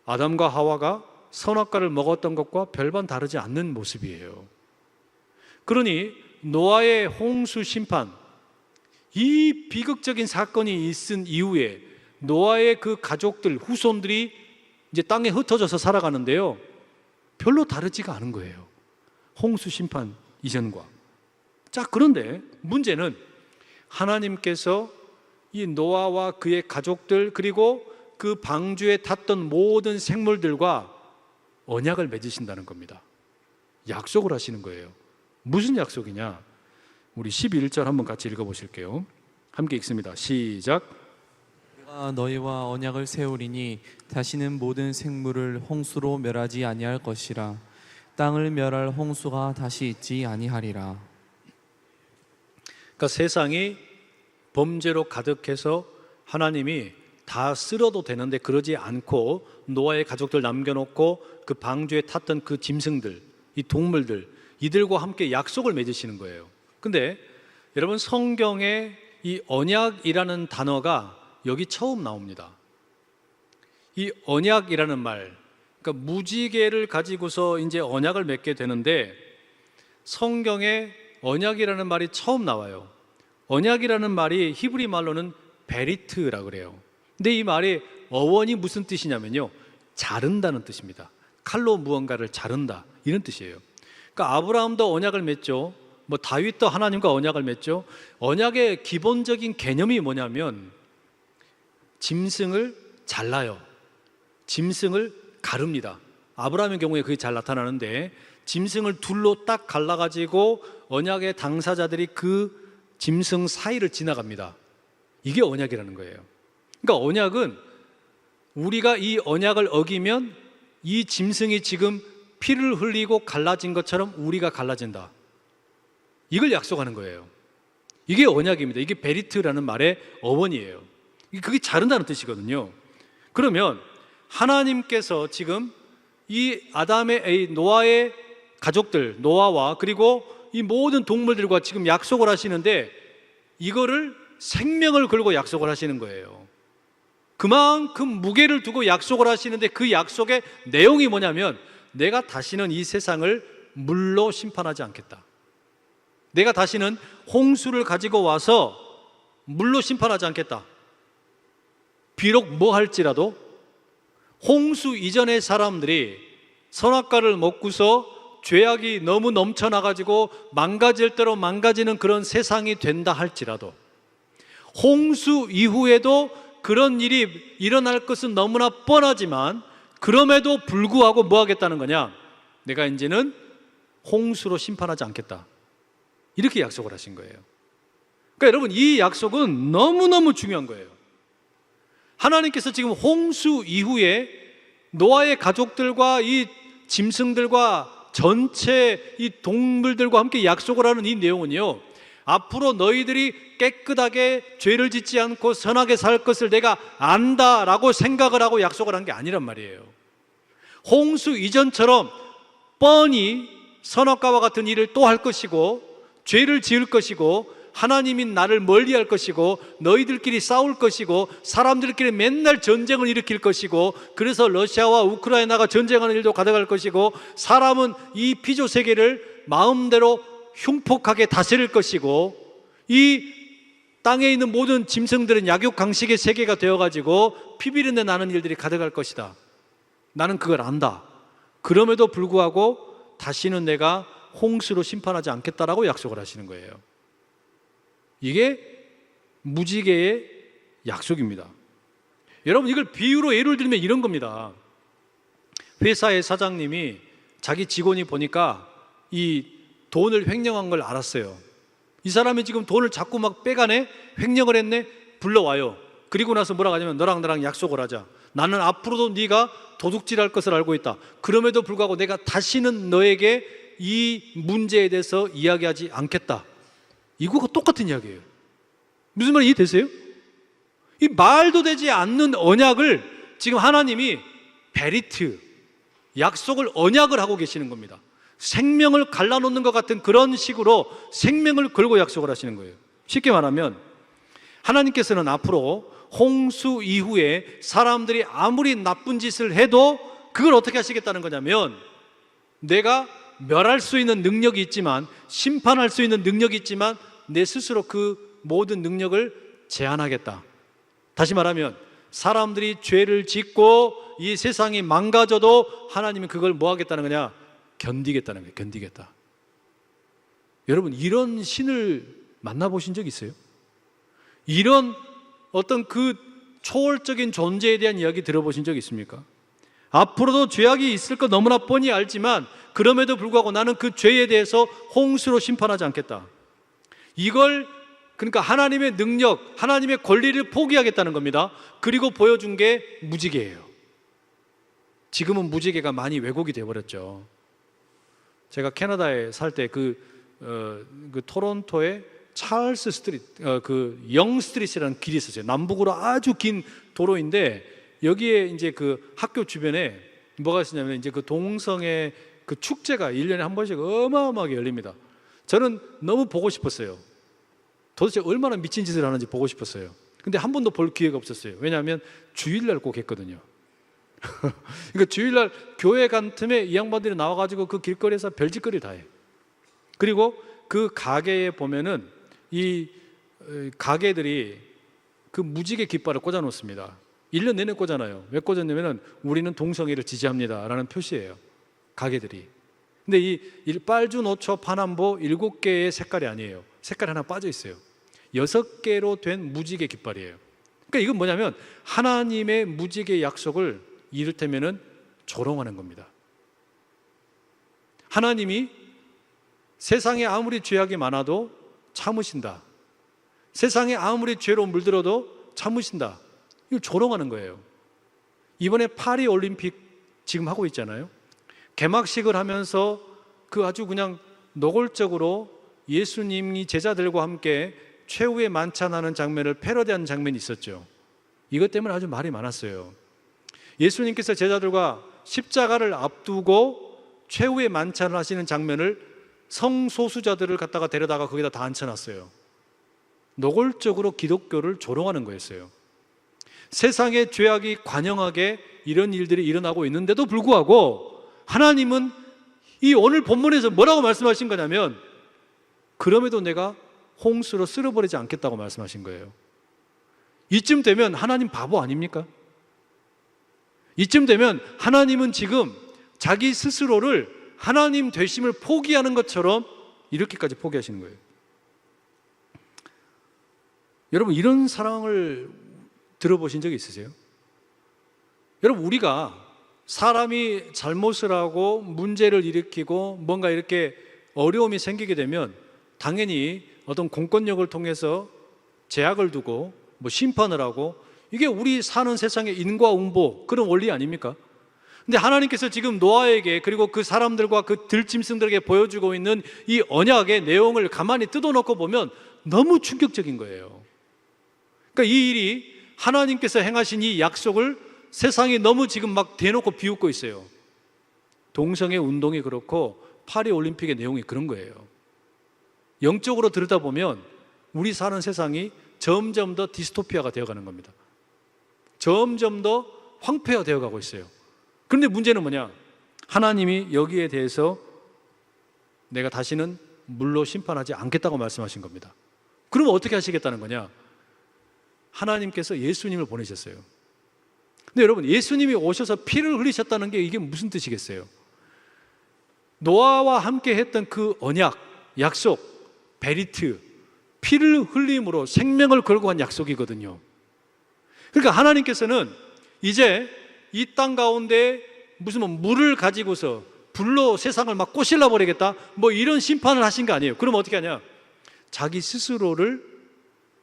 아담과 하와가 선악과를 먹었던 것과 별반 다르지 않는 모습이에요. 그러니 노아의 홍수 심판, 이 비극적인 사건이 있은 이후에 노아의 그 가족들, 후손들이 이제 땅에 흩어져서 살아가는데요, 별로 다르지가 않은 거예요. 홍수 심판 이전과. 자, 그런데 문제는 하나님께서 이 노아와 그의 가족들, 그리고 그 방주에 탔던 모든 생물들과 언약을 맺으신다는 겁니다. 약속을 하시는 거예요. 무슨 약속이냐? 우리 11절 한번 같이 읽어보실게요. 함께 읽습니다. 시작. 내가 너희와 언약을 세우리니 다시는 모든 생물을 홍수로 멸하지 아니할 것이라. 땅을 멸할 홍수가 다시 있지 아니하리라. 그러니까 세상이 범죄로 가득해서 하나님이 다 쓸어도 되는데 그러지 않고 노아의 가족들 남겨놓고 그 방주에 탔던 그 짐승들, 이 동물들, 이들과 함께 약속을 맺으시는 거예요. 근데 여러분, 성경에 이 언약이라는 단어가 여기 처음 나옵니다. 이 언약이라는 말, 그러니까 무지개를 가지고서 이제 언약을 맺게 되는데 성경에 언약이라는 말이 처음 나와요. 언약이라는 말이 히브리 말로는 베리트라고 그래요. 근데 이 말의 어원이 무슨 뜻이냐면요, 자른다는 뜻입니다. 칼로 무언가를 자른다, 이런 뜻이에요. 그러니까 아브라함도 언약을 맺죠. 뭐 다윗도 하나님과 언약을 맺죠. 언약의 기본적인 개념이 뭐냐면 짐승을 잘라요. 짐승을 가릅니다. 아브라함의 경우에 그게 잘 나타나는데 짐승을 둘로 딱 갈라가지고 언약의 당사자들이 그 짐승 사이를 지나갑니다. 이게 언약이라는 거예요. 그러니까 언약은 우리가 이 언약을 어기면 이 짐승이 지금 피를 흘리고 갈라진 것처럼 우리가 갈라진다, 이걸 약속하는 거예요. 이게 언약입니다. 이게 베리트라는 말의 어원이에요. 그게 자른다는 뜻이거든요. 그러면 하나님께서 지금 이 노아의 가족들, 노아와 그리고 이 모든 동물들과 지금 약속을 하시는데 이거를 생명을 걸고 약속을 하시는 거예요. 그만큼 무게를 두고 약속을 하시는데 그 약속의 내용이 뭐냐면 내가 다시는 이 세상을 물로 심판하지 않겠다. 내가 다시는 홍수를 가지고 와서 물로 심판하지 않겠다. 비록 뭐 할지라도 홍수 이전의 사람들이 선악과를 먹고서 죄악이 너무 넘쳐나가지고 망가질 대로 망가지는 그런 세상이 된다 할지라도 홍수 이후에도 그런 일이 일어날 것은 너무나 뻔하지만 그럼에도 불구하고 뭐 하겠다는 거냐? 내가 이제는 홍수로 심판하지 않겠다. 이렇게 약속을 하신 거예요. 그러니까 여러분, 이 약속은 너무너무 중요한 거예요. 하나님께서 지금 홍수 이후에 노아의 가족들과 이 짐승들과 전체 이 동물들과 함께 약속을 하는 이 내용은요, 앞으로 너희들이 깨끗하게 죄를 짓지 않고 선하게 살 것을 내가 안다라고 생각을 하고 약속을 한 게 아니란 말이에요. 홍수 이전처럼 뻔히 선악과와 같은 일을 또 할 것이고, 죄를 지을 것이고, 하나님인 나를 멀리할 것이고, 너희들끼리 싸울 것이고, 사람들끼리 맨날 전쟁을 일으킬 것이고, 그래서 러시아와 우크라이나가 전쟁하는 일도 가득할 것이고, 사람은 이 피조 세계를 마음대로 흉폭하게 다스릴 것이고, 이 땅에 있는 모든 짐승들은 약육강식의 세계가 되어가지고 피비린내 나는 일들이 가득할 것이다. 나는 그걸 안다. 그럼에도 불구하고 다시는 내가 홍수로 심판하지 않겠다라고 약속을 하시는 거예요. 이게 무지개의 약속입니다. 여러분, 이걸 비유로 예를 들면 이런 겁니다. 회사의 사장님이 자기 직원이 보니까 이 돈을 횡령한 걸 알았어요. 이 사람이 지금 돈을 자꾸 막 빼가네? 횡령을 했네? 불러와요. 그리고 나서 뭐라고 하냐면, 너랑 나랑 약속을 하자. 나는 앞으로도 네가 도둑질할 것을 알고 있다. 그럼에도 불구하고 내가 다시는 너에게 이 문제에 대해서 이야기하지 않겠다. 이거가 똑같은 이야기예요. 무슨 말이 이해되세요? 이 말도 되지 않는 언약을 지금 하나님이 베리트, 약속을 언약을 하고 계시는 겁니다. 생명을 갈라놓는 것 같은 그런 식으로 생명을 걸고 약속을 하시는 거예요. 쉽게 말하면 하나님께서는 앞으로 홍수 이후에 사람들이 아무리 나쁜 짓을 해도 그걸 어떻게 하시겠다는 거냐면, 내가 멸할 수 있는 능력이 있지만, 심판할 수 있는 능력이 있지만 내 스스로 그 모든 능력을 제한하겠다. 다시 말하면 사람들이 죄를 짓고 이 세상이 망가져도 하나님은 그걸 뭐 하겠다는 거냐? 견디겠다는 거예요. 견디겠다. 여러분, 이런 신을 만나보신 적 있어요? 이런 어떤 그 초월적인 존재에 대한 이야기 들어보신 적 있습니까? 앞으로도 죄악이 있을 거 너무나 뻔히 알지만 그럼에도 불구하고 나는 그 죄에 대해서 홍수로 심판하지 않겠다. 이걸 그러니까 하나님의 능력, 하나님의 권리를 포기하겠다는 겁니다. 그리고 보여준 게 무지개예요. 지금은 무지개가 많이 왜곡이 되어버렸죠. 제가 캐나다에 살 때 그 토론토에 찰스 스트리트, 영 스트리트라는 길이 있었어요. 남북으로 아주 긴 도로인데 여기에 이제 그 학교 주변에 뭐가 있었냐면 이제 그 동성애 그 축제가 1년에 한 번씩 어마어마하게 열립니다. 저는 너무 보고 싶었어요. 도대체 얼마나 미친 짓을 하는지 보고 싶었어요. 근데 한 번도 볼 기회가 없었어요. 왜냐하면 주일날 꼭 했거든요. 그러니까 주일날 교회 간 틈에 이 양반들이 나와가지고 그 길거리에서 별짓거리 다 해요. 그리고 그 가게에 보면은 이 가게들이 그 무지개 깃발을 꽂아 놓습니다. 1년 내내 꽂아놔요. 왜 꽂았냐면은 우리는 동성애를 지지합니다 라는 표시예요, 가게들이. 근데 이 빨주, 노초, 파남보 7개의 색깔이 아니에요. 색깔이 하나 빠져 있어요. 6개로 된 무지개 깃발이에요. 그러니까 이건 뭐냐면 하나님의 무지개 약속을 이를테면은 조롱하는 겁니다. 하나님이 세상에 아무리 죄악이 많아도 참으신다. 세상에 아무리 죄로 물들어도 참으신다. 이걸 조롱하는 거예요. 이번에 파리 올림픽 지금 하고 있잖아요. 개막식을 하면서 그 아주 그냥 노골적으로 예수님이 제자들과 함께 최후의 만찬하는 장면을 패러디한 장면이 있었죠. 이것 때문에 아주 말이 많았어요. 예수님께서 제자들과 십자가를 앞두고 최후의 만찬을 하시는 장면을 성소수자들을 갖다가 데려다가 거기다 다 앉혀놨어요. 노골적으로 기독교를 조롱하는 거였어요. 세상에 죄악이 관영하게 이런 일들이 일어나고 있는데도 불구하고 하나님은 이 오늘 본문에서 뭐라고 말씀하신 거냐면, 그럼에도 내가 홍수로 쓸어버리지 않겠다고 말씀하신 거예요. 이쯤 되면 하나님 바보 아닙니까? 이쯤 되면 하나님은 지금 자기 스스로를 하나님 되심을 포기하는 것처럼 이렇게까지 포기하시는 거예요. 여러분, 이런 사랑을 들어보신 적 있으세요? 여러분, 우리가 사람이 잘못을 하고 문제를 일으키고 뭔가 이렇게 어려움이 생기게 되면 당연히 어떤 공권력을 통해서 제약을 두고 뭐 심판을 하고, 이게 우리 사는 세상의 인과응보 그런 원리 아닙니까? 근데 하나님께서 지금 노아에게, 그리고 그 사람들과 그 들짐승들에게 보여주고 있는 이 언약의 내용을 가만히 뜯어놓고 보면 너무 충격적인 거예요. 그러니까 이 일이, 하나님께서 행하신 이 약속을 세상이 너무 지금 막 대놓고 비웃고 있어요. 동성애 운동이 그렇고 파리 올림픽의 내용이 그런 거예요. 영적으로 들여다보면 우리 사는 세상이 점점 더 디스토피아가 되어가는 겁니다. 점점 더 황폐화 되어가고 있어요. 그런데 문제는 뭐냐? 하나님이 여기에 대해서 내가 다시는 물로 심판하지 않겠다고 말씀하신 겁니다. 그러면 어떻게 하시겠다는 거냐? 하나님께서 예수님을 보내셨어요. 근데 여러분, 예수님이 오셔서 피를 흘리셨다는 게 이게 무슨 뜻이겠어요? 노아와 함께 했던 그 언약, 약속, 베리트, 피를 흘림으로 생명을 걸고 한 약속이거든요. 그러니까 하나님께서는 이제 이 땅 가운데 무슨 물을 가지고서 불로 세상을 막 꼬실러 버리겠다, 뭐 이런 심판을 하신 거 아니에요. 그럼 어떻게 하냐? 자기 스스로를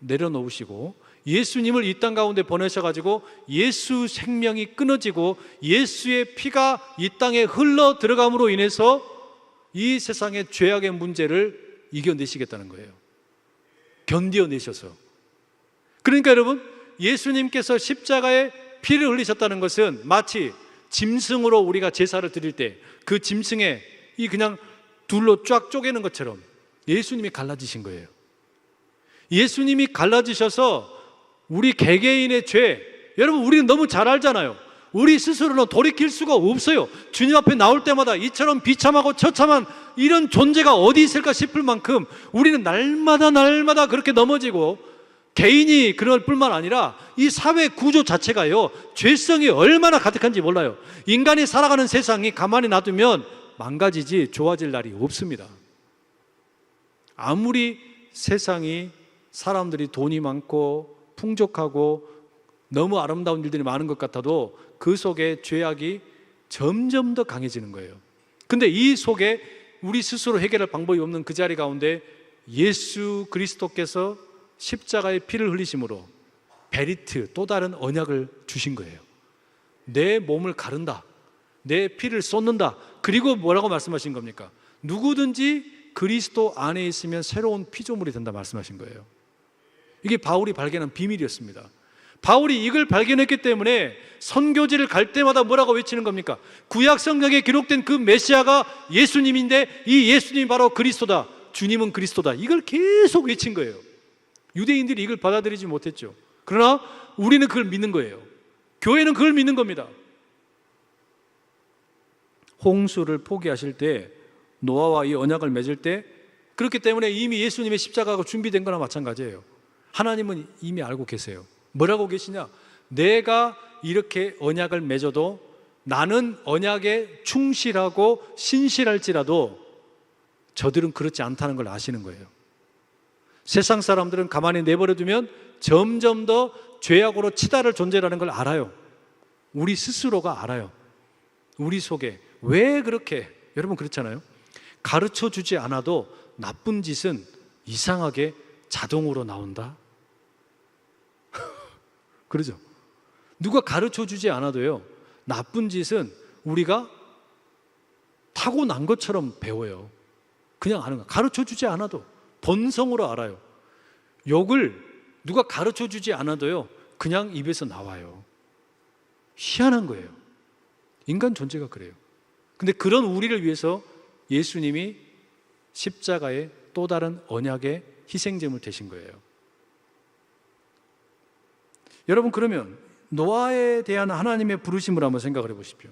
내려놓으시고 예수님을 이 땅 가운데 보내셔가지고 예수 생명이 끊어지고 예수의 피가 이 땅에 흘러 들어감으로 인해서 이 세상의 죄악의 문제를 이겨내시겠다는 거예요. 견뎌내셔서. 그러니까 여러분, 예수님께서 십자가에 피를 흘리셨다는 것은 마치 짐승으로 우리가 제사를 드릴 때 그 짐승에 이 그냥 둘로 쫙 쪼개는 것처럼 예수님이 갈라지신 거예요. 예수님이 갈라지셔서 우리 개개인의 죄, 여러분 우리는 너무 잘 알잖아요. 우리 스스로는 돌이킬 수가 없어요. 주님 앞에 나올 때마다 이처럼 비참하고 처참한 이런 존재가 어디 있을까 싶을 만큼 우리는 날마다 그렇게 넘어지고, 개인이 그럴 뿐만 아니라 이 사회 구조 자체가요, 죄성이 얼마나 가득한지 몰라요. 인간이 살아가는 세상이 가만히 놔두면 망가지지 좋아질 날이 없습니다. 아무리 세상이, 사람들이 돈이 많고 풍족하고 너무 아름다운 일들이 많은 것 같아도 그 속에 죄악이 점점 더 강해지는 거예요. 근데 이 속에 우리 스스로 해결할 방법이 없는 그 자리 가운데 예수 그리스도께서 십자가의 피를 흘리심으로 베리트, 또 다른 언약을 주신 거예요. 내 몸을 가른다, 내 피를 쏟는다. 그리고 뭐라고 말씀하신 겁니까? 누구든지 그리스도 안에 있으면 새로운 피조물이 된다 말씀하신 거예요. 이게 바울이 발견한 비밀이었습니다. 바울이 이걸 발견했기 때문에 선교지를 갈 때마다 뭐라고 외치는 겁니까? 구약 성경에 기록된 그 메시아가 예수님인데 이 예수님이 바로 그리스도다, 주님은 그리스도다, 이걸 계속 외친 거예요. 유대인들이 이걸 받아들이지 못했죠. 그러나 우리는 그걸 믿는 거예요. 교회는 그걸 믿는 겁니다. 홍수를 포기하실 때, 노아와 이 언약을 맺을 때, 그렇기 때문에 이미 예수님의 십자가가 준비된 거나 마찬가지예요. 하나님은 이미 알고 계세요. 뭐라고 계시냐? 내가 이렇게 언약을 맺어도 나는 언약에 충실하고 신실할지라도 저들은 그렇지 않다는 걸 아시는 거예요. 세상 사람들은 가만히 내버려두면 점점 더 죄악으로 치달을 존재라는 걸 알아요. 우리 스스로가 알아요. 우리 속에 왜 그렇게, 여러분 그렇잖아요. 가르쳐 주지 않아도 나쁜 짓은 이상하게 자동으로 나온다. 그러죠. 누가 가르쳐 주지 않아도요, 나쁜 짓은 우리가 타고난 것처럼 배워요. 그냥 아는 거. 가르쳐 주지 않아도 본성으로 알아요. 욕을 누가 가르쳐 주지 않아도요, 그냥 입에서 나와요. 희한한 거예요. 인간 존재가 그래요. 근데 그런 우리를 위해서 예수님이 십자가의 또 다른 언약의 희생제물 되신 거예요. 여러분, 그러면 노아에 대한 하나님의 부르심을 한번 생각을 해보십시오.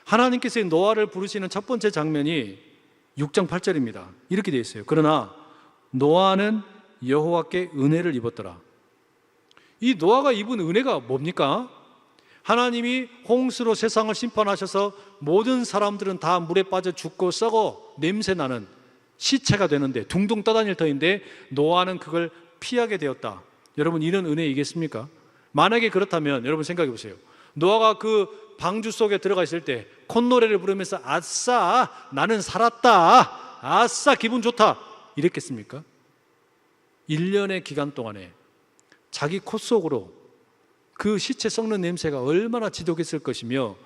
하나님께서 노아를 부르시는 첫 번째 장면이 6장 8절입니다. 이렇게 되어 있어요. 그러나 노아는 여호와께 은혜를 입었더라. 이 노아가 입은 은혜가 뭡니까? 하나님이 홍수로 세상을 심판하셔서 모든 사람들은 다 물에 빠져 죽고 썩어 냄새나는 시체가 되는데, 둥둥 떠다닐 터인데 노아는 그걸 피하게 되었다. 여러분, 이런 은혜이겠습니까? 만약에 그렇다면 여러분 생각해 보세요. 노아가 그 방주 속에 들어가 있을 때 콧노래를 부르면서 아싸 나는 살았다, 아싸 기분 좋다 이랬겠습니까? 1년의 기간 동안에 자기 콧 속으로 그 시체 썩는 냄새가 얼마나 지독했을 것이며,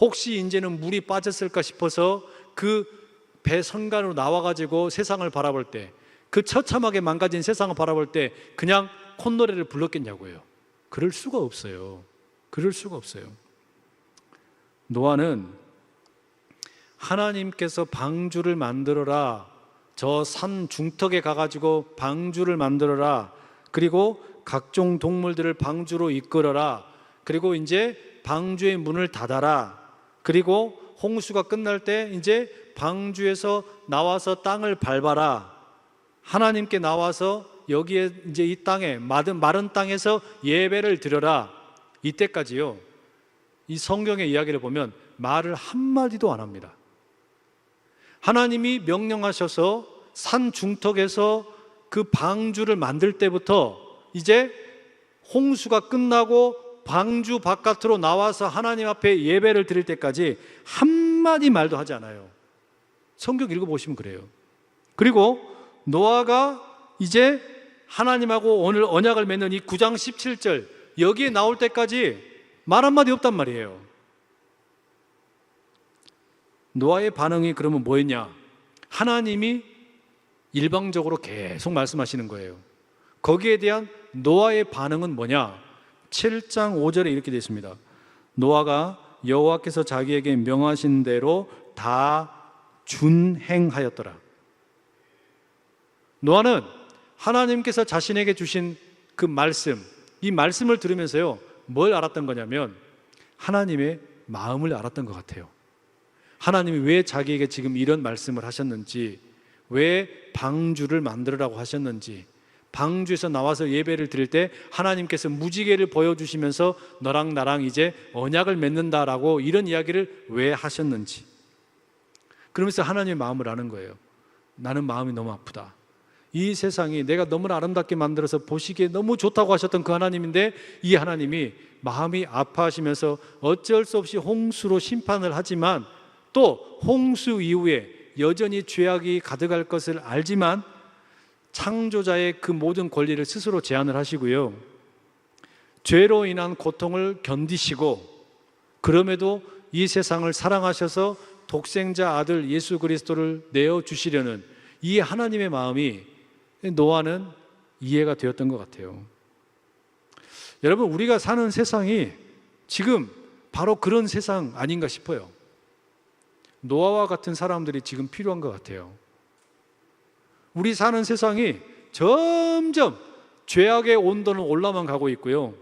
혹시 이제는 물이 빠졌을까 싶어서 그 배 선간으로 나와가지고 세상을 바라볼 때, 그 처참하게 망가진 세상을 바라볼 때 그냥 콧노래를 불렀겠냐고요. 그럴 수가 없어요. 그럴 수가 없어요. 노아는 하나님께서 방주를 만들어라, 저 산 중턱에 가가지고 방주를 만들어라, 그리고 각종 동물들을 방주로 이끌어라, 그리고 이제 방주의 문을 닫아라, 그리고 홍수가 끝날 때 이제 방주에서 나와서 땅을 밟아라, 하나님께 나와서 여기에 이제 이 땅에 마른 땅에서 예배를 드려라, 이때까지요 이 성경의 이야기를 보면 말을 한마디도 안 합니다. 하나님이 명령하셔서 산 중턱에서 그 방주를 만들 때부터 이제 홍수가 끝나고 방주 바깥으로 나와서 하나님 앞에 예배를 드릴 때까지 한마디 말도 하지 않아요. 성경 읽어보시면 그래요. 그리고 노아가 이제 하나님하고 오늘 언약을 맺는 이 9장 17절 여기에 나올 때까지 말 한마디 없단 말이에요. 노아의 반응이 그러면 뭐였냐? 하나님이 일방적으로 계속 말씀하시는 거예요. 거기에 대한 노아의 반응은 뭐냐? 7장 5절에 이렇게 되어 있습니다. 노아가 여호와께서 자기에게 명하신 대로 다 준행하였더라. 노아는 하나님께서 자신에게 주신 그 말씀, 이 말씀을 들으면서요 뭘 알았던 거냐면 하나님의 마음을 알았던 것 같아요. 하나님이 왜 자기에게 지금 이런 말씀을 하셨는지, 왜 방주를 만들으라고 하셨는지, 방주에서 나와서 예배를 드릴 때 하나님께서 무지개를 보여주시면서 너랑 나랑 이제 언약을 맺는다라고 이런 이야기를 왜 하셨는지, 그러면서 하나님의 마음을 아는 거예요. 나는 마음이 너무 아프다. 이 세상이 내가 너무나 아름답게 만들어서 보시기에 너무 좋다고 하셨던 그 하나님인데 이 하나님이 마음이 아파하시면서 어쩔 수 없이 홍수로 심판을 하지만 또 홍수 이후에 여전히 죄악이 가득할 것을 알지만 창조자의 그 모든 권리를 스스로 제한을 하시고요, 죄로 인한 고통을 견디시고 그럼에도 이 세상을 사랑하셔서 독생자 아들 예수 그리스도를 내어주시려는 이 하나님의 마음이 노아는 이해가 되었던 것 같아요. 여러분, 우리가 사는 세상이 지금 바로 그런 세상 아닌가 싶어요. 노아와 같은 사람들이 지금 필요한 것 같아요. 우리 사는 세상이 점점 죄악의 온도는 올라만 가고 있고요,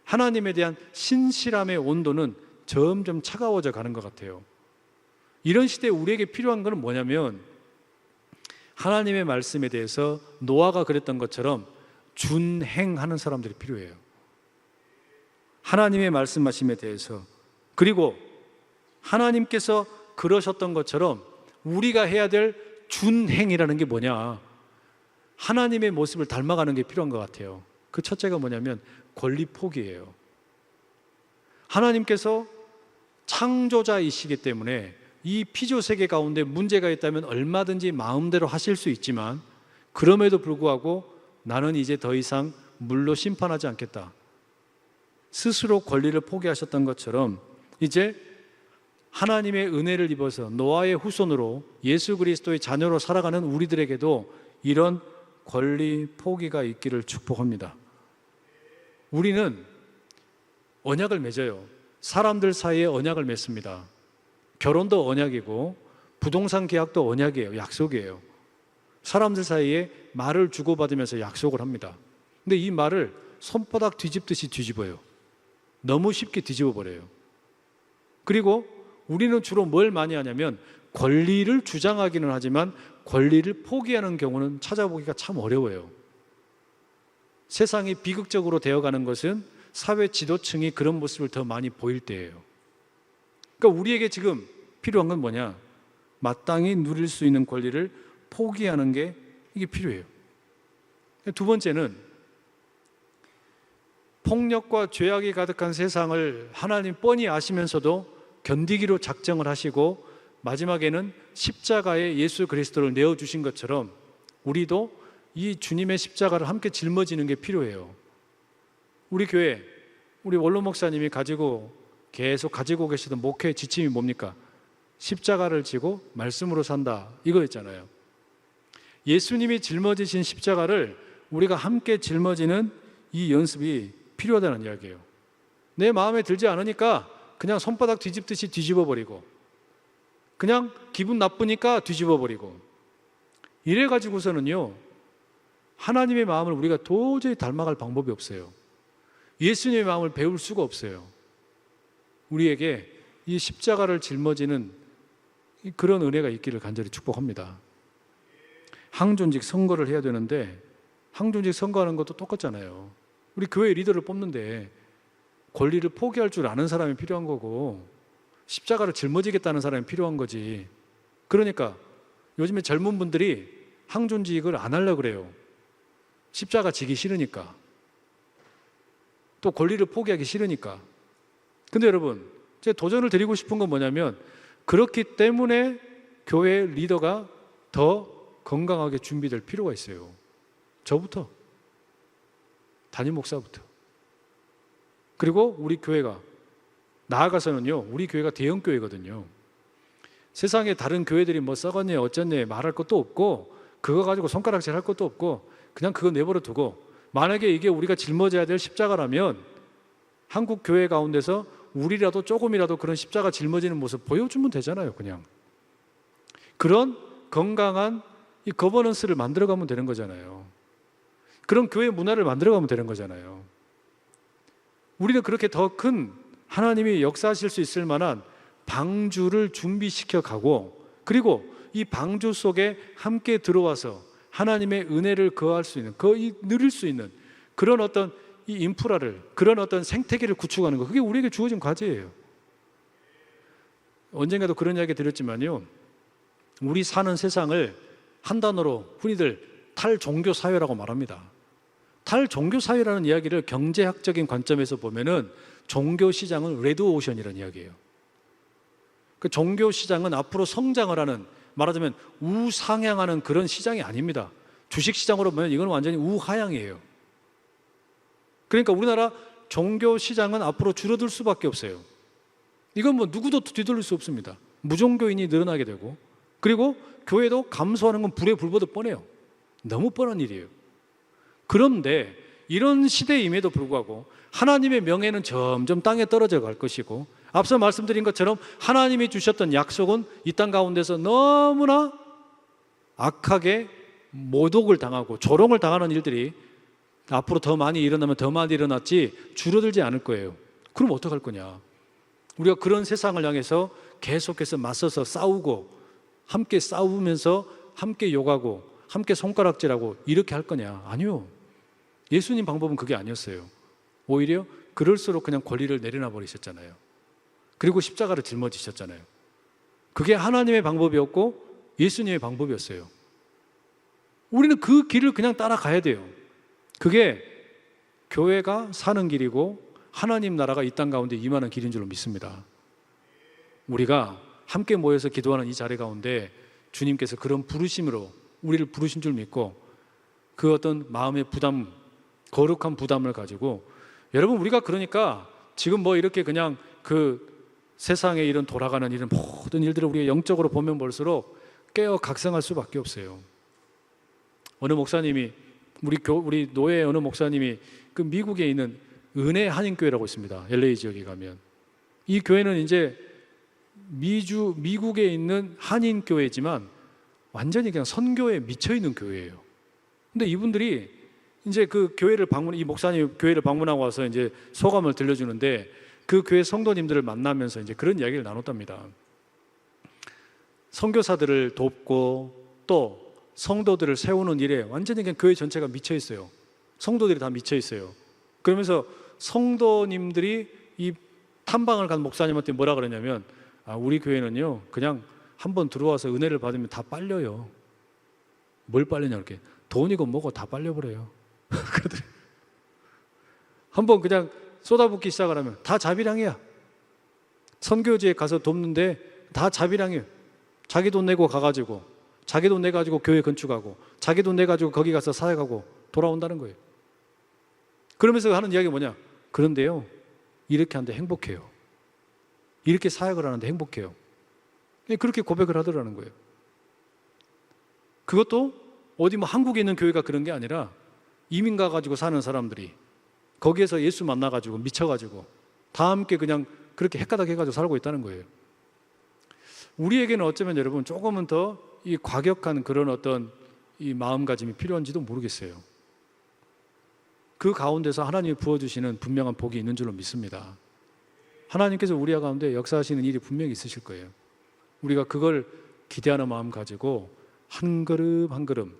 하나님에 대한 신실함의 온도는 점점 차가워져 가는 것 같아요. 이런 시대에 우리에게 필요한 것은 뭐냐면 하나님의 말씀에 대해서 노아가 그랬던 것처럼 준행하는 사람들이 필요해요. 하나님의 말씀하심에 대해서, 그리고 하나님께서 그러셨던 것처럼 우리가 해야 될 준행이라는 게 뭐냐? 하나님의 모습을 닮아가는 게 필요한 것 같아요. 그 첫째가 뭐냐면 권리 포기예요. 하나님께서 창조자이시기 때문에 이 피조 세계 가운데 문제가 있다면 얼마든지 마음대로 하실 수 있지만 그럼에도 불구하고 나는 이제 더 이상 물로 심판하지 않겠다, 스스로 권리를 포기하셨던 것처럼 이제 하나님의 은혜를 입어서 노아의 후손으로 예수 그리스도의 자녀로 살아가는 우리들에게도 이런 권리 포기가 있기를 축복합니다. 우리는 언약을 맺어요. 사람들 사이에 언약을 맺습니다. 결혼도 언약이고 부동산 계약도 언약이에요. 약속이에요. 사람들 사이에 말을 주고받으면서 약속을 합니다. 근데 이 말을 손바닥 뒤집듯이 뒤집어요. 너무 쉽게 뒤집어 버려요. 그리고 우리는 주로 뭘 많이 하냐면 권리를 주장하기는 하지만 권리를 포기하는 경우는 찾아보기가 참 어려워요. 세상이 비극적으로 되어가는 것은 사회 지도층이 그런 모습을 더 많이 보일 때예요. 그러니까 우리에게 지금 필요한 건 뭐냐? 마땅히 누릴 수 있는 권리를 포기하는 게 이게 필요해요. 두 번째는 폭력과 죄악이 가득한 세상을 하나님 뻔히 아시면서도 견디기로 작정을 하시고 마지막에는 십자가에 예수 그리스도를 내어주신 것처럼 우리도 이 주님의 십자가를 함께 짊어지는 게 필요해요. 우리 교회, 우리 원로 목사님이 계속 가지고 계시던 목회의 지침이 뭡니까? 십자가를 지고 말씀으로 산다, 이거였잖아요. 예수님이 짊어지신 십자가를 우리가 함께 짊어지는 이 연습이 필요하다는 이야기예요. 내 마음에 들지 않으니까 그냥 손바닥 뒤집듯이 뒤집어 버리고, 그냥 기분 나쁘니까 뒤집어 버리고, 이래 가지고서는요 하나님의 마음을 우리가 도저히 닮아갈 방법이 없어요. 예수님의 마음을 배울 수가 없어요. 우리에게 이 십자가를 짊어지는 그런 은혜가 있기를 간절히 축복합니다. 항존직 선거를 해야 되는데 항존직 선거하는 것도 똑같잖아요. 우리 교회 리더를 뽑는데 권리를 포기할 줄 아는 사람이 필요한 거고 십자가를 짊어지겠다는 사람이 필요한 거지. 그러니까 요즘에 젊은 분들이 항존직을 안 하려고 그래요. 십자가 지기 싫으니까, 또 권리를 포기하기 싫으니까. 근데 여러분, 제가 도전을 드리고 싶은 건 뭐냐면, 그렇기 때문에 교회 리더가 더 건강하게 준비될 필요가 있어요. 저부터, 담임 목사부터. 그리고 우리 교회가, 나아가서는요 우리 교회가 대형 교회거든요. 세상에 다른 교회들이 뭐 썩었네 어쩌네 말할 것도 없고, 그거 가지고 손가락질 할 것도 없고, 그냥 그거 내버려 두고, 만약에 이게 우리가 짊어져야 될 십자가라면 한국 교회 가운데서 우리라도 조금이라도 그런 십자가 짊어지는 모습 보여주면 되잖아요. 그냥 그런 건강한 이 거버넌스를 만들어가면 되는 거잖아요. 그런 교회 문화를 만들어가면 되는 거잖아요. 우리는 그렇게 더 큰 하나님이 역사하실 수 있을 만한 방주를 준비시켜 가고, 그리고 이 방주 속에 함께 들어와서 하나님의 은혜를 거할 수 있는, 누릴 수 있는 그런 어떤 이 인프라를, 그런 어떤 생태계를 구축하는 것, 그게 우리에게 주어진 과제예요. 언젠가도 그런 이야기 드렸지만요, 우리 사는 세상을 한 단어로 흔히들 탈종교사회라고 말합니다. 탈종교사회라는 이야기를 경제학적인 관점에서 보면은 종교시장은 레드오션이라는 이야기예요. 그 종교시장은 앞으로 성장을 하는, 말하자면 우상향하는 그런 시장이 아닙니다. 주식시장으로 보면 이건 완전히 우하향이에요. 그러니까 우리나라 종교시장은 앞으로 줄어들 수밖에 없어요. 이건 뭐 누구도 뒤돌릴 수 없습니다. 무종교인이 늘어나게 되고, 그리고 교회도 감소하는 건 불에 불보듯 뻔해요. 너무 뻔한 일이에요. 그런데 이런 시대임에도 불구하고 하나님의 명예는 점점 땅에 떨어져 갈 것이고, 앞서 말씀드린 것처럼 하나님이 주셨던 약속은 이 땅 가운데서 너무나 악하게 모독을 당하고 조롱을 당하는 일들이 앞으로 더 많이 일어나면 더 많이 일어났지 줄어들지 않을 거예요. 그럼 어떡할 거냐? 우리가 그런 세상을 향해서 계속해서 맞서서 싸우고, 함께 싸우면서 함께 욕하고 함께 손가락질하고 이렇게 할 거냐? 아니요. 예수님 방법은 그게 아니었어요. 오히려 그럴수록 그냥 권리를 내려놔 버리셨잖아요. 그리고 십자가를 짊어지셨잖아요. 그게 하나님의 방법이었고 예수님의 방법이었어요. 우리는 그 길을 그냥 따라가야 돼요. 그게 교회가 사는 길이고 하나님 나라가 이 땅 가운데 임하는 길인 줄로 믿습니다. 우리가 함께 모여서 기도하는 이 자리 가운데 주님께서 그런 부르심으로 우리를 부르신 줄 믿고, 그 어떤 마음의 부담, 거룩한 부담을 가지고, 여러분 우리가 그러니까 지금 뭐 이렇게 그냥 그 세상에 이런 돌아가는 이런 모든 일들을 우리가 영적으로 보면 볼수록 깨어 각성할 수밖에 없어요. 어느 목사님이, 우리 노예 어느 목사님이 그 미국에 있는 은혜 한인교회라고 있습니다. LA 지역에 가면. 이 교회는 이제 미국에 있는 한인교회지만 완전히 그냥 선교에 미쳐있는 교회예요. 근데 이분들이 이제 그 교회를 이 목사님 교회를 방문하고 와서 이제 소감을 들려주는데, 그 교회 성도님들을 만나면서 이제 그런 이야기를 나눴답니다. 선교사들을 돕고 또 성도들을 세우는 일에 완전히 그냥 교회 전체가 미쳐 있어요. 성도들이 다 미쳐 있어요. 그러면서 성도님들이 이 탐방을 간 목사님한테 뭐라 그러냐면, 우리 교회는요 그냥 한번 들어와서 은혜를 받으면 다 빨려요. 뭘 빨리냐, 이렇게 돈이고 뭐고 다 빨려버려요. 그러더래요. 한번 그냥 쏟아붓기 시작을 하면 다 자비량이야. 선교지에 가서 돕는데 다 자비량이에요. 자기 돈 내고 가가지고, 자기 돈 내가지고 교회 건축하고, 자기 돈 내가지고 거기 가서 사역하고 돌아온다는 거예요. 그러면서 하는 이야기가 뭐냐? 그런데요, 이렇게 하는데 행복해요. 이렇게 사역을 하는데 행복해요. 그렇게 고백을 하더라는 거예요. 그것도 어디 뭐 한국에 있는 교회가 그런 게 아니라 이민 가가지고 사는 사람들이 거기에서 예수 만나가지고 미쳐가지고 다 함께 그냥 그렇게 헷가닥 해가지고 살고 있다는 거예요. 우리에게는 어쩌면 여러분 조금은 더 이 과격한 그런 어떤 이 마음가짐이 필요한지도 모르겠어요. 그 가운데서 하나님이 부어주시는 분명한 복이 있는 줄로 믿습니다. 하나님께서 우리 가운데 역사하시는 일이 분명히 있으실 거예요. 우리가 그걸 기대하는 마음 가지고 한 걸음 한 걸음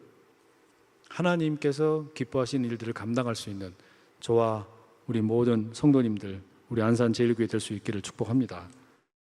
하나님께서 기뻐하시는 일들을 감당할 수 있는 저와 우리 모든 성도님들, 우리 안산 제일교회 될 수 있기를 축복합니다.